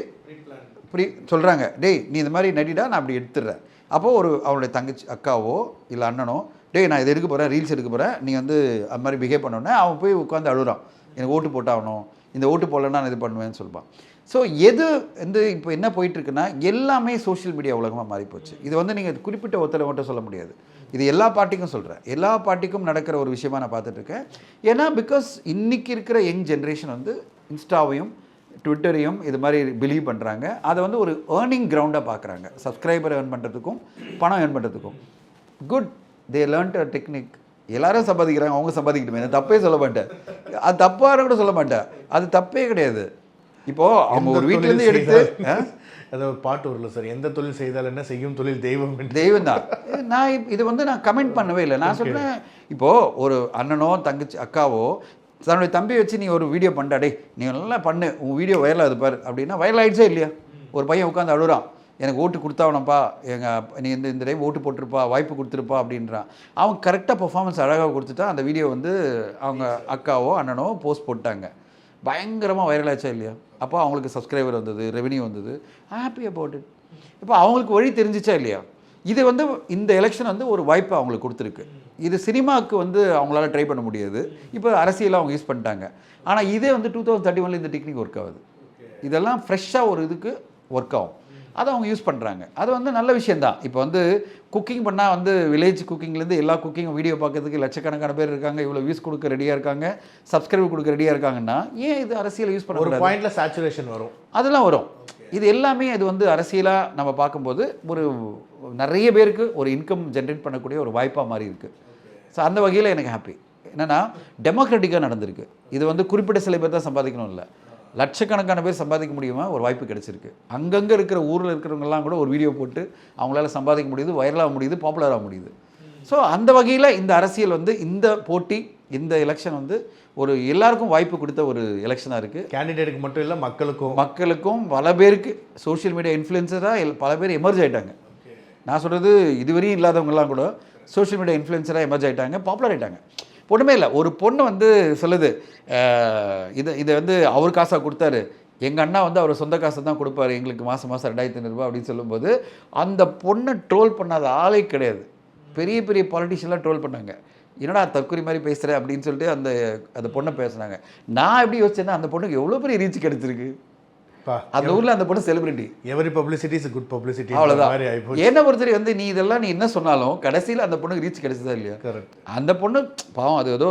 B: இப்படி சொல்கிறாங்க, டேய் நீ இந்த மாதிரி நடிடா, நான் அப்படி எடுத்துடுறேன். அப்போது ஒரு அவனுடைய தங்கச்சி அக்காவோ இல்லை அண்ணனோ, டேய் நான் இதை எடுக்க போகிறேன், ரீல்ஸ் எடுக்க போகிறேன், நீ வந்து அது மாதிரி பிஹேவ் பண்ணோன்னே அவன் போய் உட்காந்து அழுகிறான், எனக்கு ஓட்டு போட்டாகணும், இந்த ஓட்டு போடலன்னா நான் இது பண்ணுவேன்னு சொல்லுவான். ஸோ எது வந்து இப்போ என்ன போயிட்டுருக்குன்னா, எல்லாமே சோஷியல் மீடியா உலகமாக மாறிப்போச்சு. இது வந்து நீங்கள் குறிப்பிட்ட ஒருத்தரை மட்டும் சொல்ல முடியாது, இது எல்லா பார்ட்டிக்கும் சொல்கிறேன், எல்லா பார்ட்டிக்கும் நடக்கிற ஒரு விஷயமாக நான் பார்த்துட்ருக்கேன். ஏன்னா பிகாஸ் இன்றைக்கி இருக்கிற யங் ஜென்ரேஷன் வந்து இன்ஸ்டாவையும் ட்விட்டரையும் இது மாதிரி பிலீவ் பண்ணுறாங்க. அதை வந்து ஒரு ஏர்னிங் கிரவுண்டாக பார்க்குறாங்க, சப்ஸ்கிரைபர் ஏர்ன் பண்ணுறதுக்கும் பணம் ஏர்ன் பண்ணுறதுக்கும். குட், தே லேர்ன்ட் அ டெக்னிக். எல்லாரும் சம்பாதிக்கிறாங்க, அவங்க சம்பாதிக்கட்டுமே, நான் தப்பே சொல்ல மாட்டேன், அது தப்பாக கூட சொல்ல மாட்டேன், அது தப்பே கிடையாது. இப்போது அவங்க ஒரு வீட்டிலேருந்து எடுத்து
A: அதாவது பாட்டு வரல சார், எந்த தொழில் செய்தால் என்ன, செய்யும் தொழில் தெய்வம்
B: தெய்வம் தான். நான் இது வந்து நான் கமெண்ட் பண்ணவே இல்லை, நான் சொல்கிறேன், இப்போது ஒரு அண்ணனோ தங்கச்சி அக்காவோ தன்னுடைய தம்பியை வச்சு நீ ஒரு வீடியோ பண்ணா, டே நீ நல்லா பண்ணு, உன் வீடியோ வைரல் ஆகுது பாரு அப்படின்னா, வைரல் ஆகிடுச்சே இல்லையா? ஒரு பையன் உட்காந்து அழுகிறான், எனக்கு ஓட்டு கொடுத்தாவனப்பா, நீ இந்த டைம் ஓட்டு போட்டிருப்பா, வாய்ப்பு கொடுத்துருப்பா அப்படின்றான். அவன் கரெக்டாக பர்ஃபார்மன்ஸ் அழகாக கொடுத்துட்டா, அந்த வீடியோ வந்து அவங்க அக்காவோ அண்ணனோ போஸ்ட் போட்டாங்க, பயங்கரமாக வைரல் ஆச்சா இல்லையா? அப்போ அவங்களுக்கு சப்ஸ்கிரைபர் வந்தது, ரெவென்யூ வந்தது, ஹாப்பி அபவுட் இட். இப்போ அவங்களுக்கு வழி தெரிஞ்சிச்சா இல்லையா? இது வந்து இந்த எலெக்ஷன் வந்து ஒரு வாய்ப்பை அவங்களுக்கு கொடுத்துருக்கு. இது சினிமாவுக்கு வந்து அவங்களால ட்ரை பண்ண முடியாது, இப்போ அரசியலாக அவங்க யூஸ் பண்ணிட்டாங்க. ஆனால் இதே வந்து 2031 இந்த டெக்னிக் ஒர்க் ஆகுது. இதெல்லாம் ஃப்ரெஷ்ஷாக ஒரு இதுக்கு ஒர்க் ஆகும். அதை அவங்க யூஸ் பண்ணுறாங்க. அது வந்து நல்ல விஷயந்தான். இப்போ வந்து குக்கிங் பண்ணால் வந்து வில்லேஜ் குக்கிங்லேருந்து எல்லா குக்கிங் வீடியோ பார்க்கறதுக்கு லட்சக்கணக்கான பேர் இருக்காங்க, இவ்வளோ வியூஸ் கொடுக்க ரெடியாக இருக்காங்க, சப்ஸ்கிரைப் கொடுக்க ரெடியாக இருக்காங்கன்னா ஏன் இது அரசியல் யூஸ்
A: ஒரு
B: பண்ண
A: பாயிண்ட்ல சேச்சுரேஷன் வரும்,
B: அதெல்லாம் வரும். இது எல்லாமே இது வந்து அரசியலாக நம்ம பார்க்கும்போது ஒரு நிறைய பேருக்கு ஒரு இன்கம் ஜென்ரேட் பண்ணக்கூடிய ஒரு வாய்ப்பாக மாறி இருக்குது. ஸோ அந்த வகையில் எனக்கு ஹாப்பி. என்னென்னா டெமோக்ராட்டிக்காக நடந்திருக்கு. இது வந்து குறிப்பிட்ட சில பேர் தான் சம்பாதிக்கணும் இல்லை, லட்சக்கணக்கான பேர் சம்பாதிக்க முடியுமா ஒரு வாய்ப்பு கிடச்சிருக்கு. அங்கங்கே இருக்கிற ஊரில் இருக்கிறவங்கலாம் கூட ஒரு வீடியோ போட்டு அவங்களால சம்பாதிக்க முடியுது, வைரலாக முடியுது, பாப்புலராக முடியுது. ஸோ அந்த வகையில் இந்த அரசியல் வந்து இந்த போட்டி, இந்த எலெக்ஷன் வந்து ஒரு எல்லாருக்கும் வாய்ப்பு கொடுத்த ஒரு எலெக்ஷனாக இருக்குது.
A: கேண்டிடேட்டுக்கு மட்டும் இல்லை
B: மக்களுக்கும் பல பேருக்கு சோஷியல் மீடியா இன்ஃப்ளூயன்சராக பல பேர் எமர்ஜ் ஆகிட்டாங்க. நான் சொல்கிறது இதுவரையும் இல்லாதவங்கலாம் கூட சோஷியல் மீடியா இன்ஃப்ளூயன்சராக எமர்ஜ் ஆகிட்டாங்க, பாப்புலர் ஆகிட்டாங்க. ஒன்றுமே இல்லை, ஒரு பொண்ணு வந்து சொல்லுது இதை வந்து அவர் காசாக கொடுத்தாரு, எங்கள் அண்ணா வந்து அவர் சொந்த காசை தான் கொடுப்பாரு எங்களுக்கு மாதம் 2500 ரூபா அப்படின்னு சொல்லும்போது அந்த பொண்ணை ட்ரோல் பண்ணாத ஆளே கிடையாது. பெரிய பெரிய பாலிட்டிஷியன்லாம் ட்ரோல் பண்ணாங்க, என்னடா தற்கொலை மாதிரி பேசுகிறேன் அப்படின்னு சொல்லிட்டு அந்த பொண்ணை பேசுனாங்க. நான் எப்படி யோசிச்சேன்னா அந்த பொண்ணுக்கு எவ்வளோ பெரிய ரீச் கிடைச்சிருக்கு. அந்த ஊரில் அந்த பொண்ணு celebrity,
A: every publicity is good publicity.
B: அவ்வளோதான். என்ன பொறுத்தவரை வந்து நீ இதெல்லாம் நீ என்ன சொன்னாலும் கடைசியில் அந்த பொண்ணுக்கு ரீச் கிடைச்சதா இல்லையா? அந்த பொண்ணு பாவம் அது ஏதோ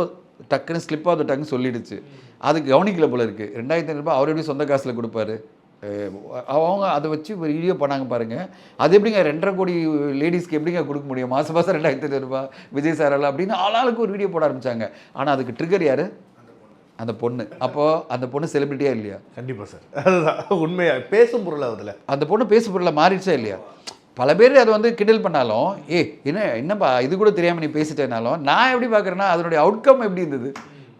B: டக்குன்னு ஸ்லிப் ஆஃப் த டக்குன்னு சொல்லிடுச்சு, அது கவனிக்கல போல இருக்குது. 2500 ரூபாய் அவர் எப்படி சொந்த காசில் கொடுப்பாரு, அவங்க அதை வச்சு ஒரு வீடியோ பண்ணாங்க பாருங்கள். அது எப்படிங்க 2.5 கோடி லேடிஸ்க்கு எப்படிங்க கொடுக்க முடியும் மாதம் 2500 ரூபாய் விஜய் சாரால் அப்படின்னு ஆளாளுக்கு ஒரு வீடியோ போட ஆரம்பித்தாங்க. ஆனால் அதுக்கு ட்ரிகர் யார்? அந்த பொண்ணு. அப்போது அந்த பொண்ணு செலிபிரிட்டியா இல்லையா?
A: கண்டிப்பாக சார், அதுதான் உண்மையாக பேசும் பொருள். அதில் அந்த
B: பொண்ணு பேசும் பொருளை மாறிடுச்சா இல்லையா? பல பேர் அதை வந்து கிண்டல் பண்ணாலும் என்னப்பா இது கூட தெரியாமல் நீ பேசிட்டேனாலும் நான் எப்படி பார்க்குறேன்னா அதனுடைய அவுட்கம் எப்படி இருந்தது,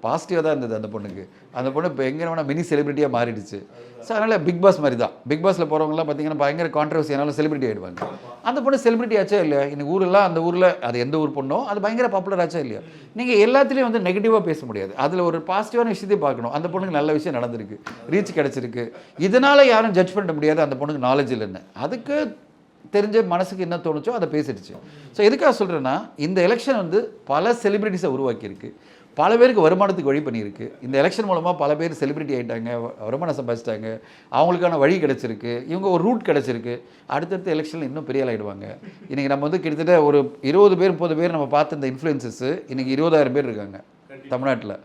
B: பாசிட்டிவாக தான் இருந்தது. அந்த பொண்ணுக்கு அந்த பொண்ணு இப்போ எங்கே வேணால் மினி செலிபிரிட்டியாக மாறிடுச்சு. ஸோ அதனால் பிக் பாஸ் மாதிரி தான். பிக் பாஸில் போகிறவங்களாம் பார்த்தீங்கன்னா பயங்கர கான்ட்ரவர்சி ஆனாலும் செலிபிரிட்டி ஆகிடுவாங்க. அந்த பொண்ணு செலிபிரிட்டி ஆச்சா இல்லையா? இன்னைக்கு ஊரெல்லாம் அந்த ஊரில் அது எந்த ஊர் பொண்ணோ அது பயங்கர பாப்புலர் ஆச்சா இல்லையா? நீங்கள் எல்லாத்துலேயும் வந்து நெகட்டிவாக பேச முடியாது, அதில் ஒரு பாசிட்டிவான விஷயத்தையும் பார்க்கணும். அந்த பொண்ணுக்கு நல்ல விஷயம் நடந்திருக்கு, ரீச் கிடச்சிருக்கு, இதனால் யாரும் ஜட்ஜ் பண்ண முடியாது அந்த பொண்ணுக்கு நாலேஜ் இல்லைன்னு. அதுக்கு தெரிஞ்ச மனசுக்கு என்ன தோணுச்சோ அதை பேசிடுச்சு. ஸோ எதுக்காக சொல்கிறேன்னா இந்த எலெக்ஷன் வந்து பல செலிபிரிட்டிஸை உருவாக்கியிருக்கு, பல பேருக்கு வருமானத்துக்கு வழி பண்ணியிருக்கு. இந்த எலெக்ஷன் மூலமாக பல பேர் செலிபிரிட்டி ஆகிட்டாங்க, வருமானம் சம்பாதிச்சிட்டாங்க, அவங்களுக்கான வழி கிடச்சிருக்கு, இவங்க ஒரு ரூட் கிடச்சிருக்கு. அடுத்தடுத்த எலெக்ஷனில் இன்னும் பெரிய ஆகிடுவாங்க. இன்றைக்கி நம்ம வந்து கிட்டத்தட்ட ஒரு 20 பேர் 30 பேர் நம்ம பார்த்த இந்த இன்ஃப்ளூயன்சஸ் இன்றைக்கி 20,000 பேர் இருக்காங்க தமிழ்நாட்டில்.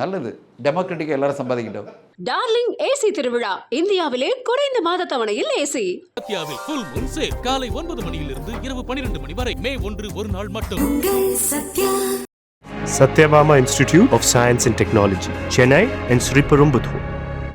B: நல்லது, டெமோக்ராட்டிக்காக எல்லாரும் சம்பாதிக்கிட்டோம்.
C: டார்லிங் ஏசி திருவிழா, இந்தியாவிலே குறைந்த மாத தவணையில் ஏசி.
D: சத்யாவில் ஃபுல் மூன் சேல் காலை 9 மணியிலிருந்து இரவு 12 மணி வரை மே 1 ஒரு நாள் மட்டும்.
E: Satyabama Institute of Science and Technology, Chennai and Sri Perumbudur.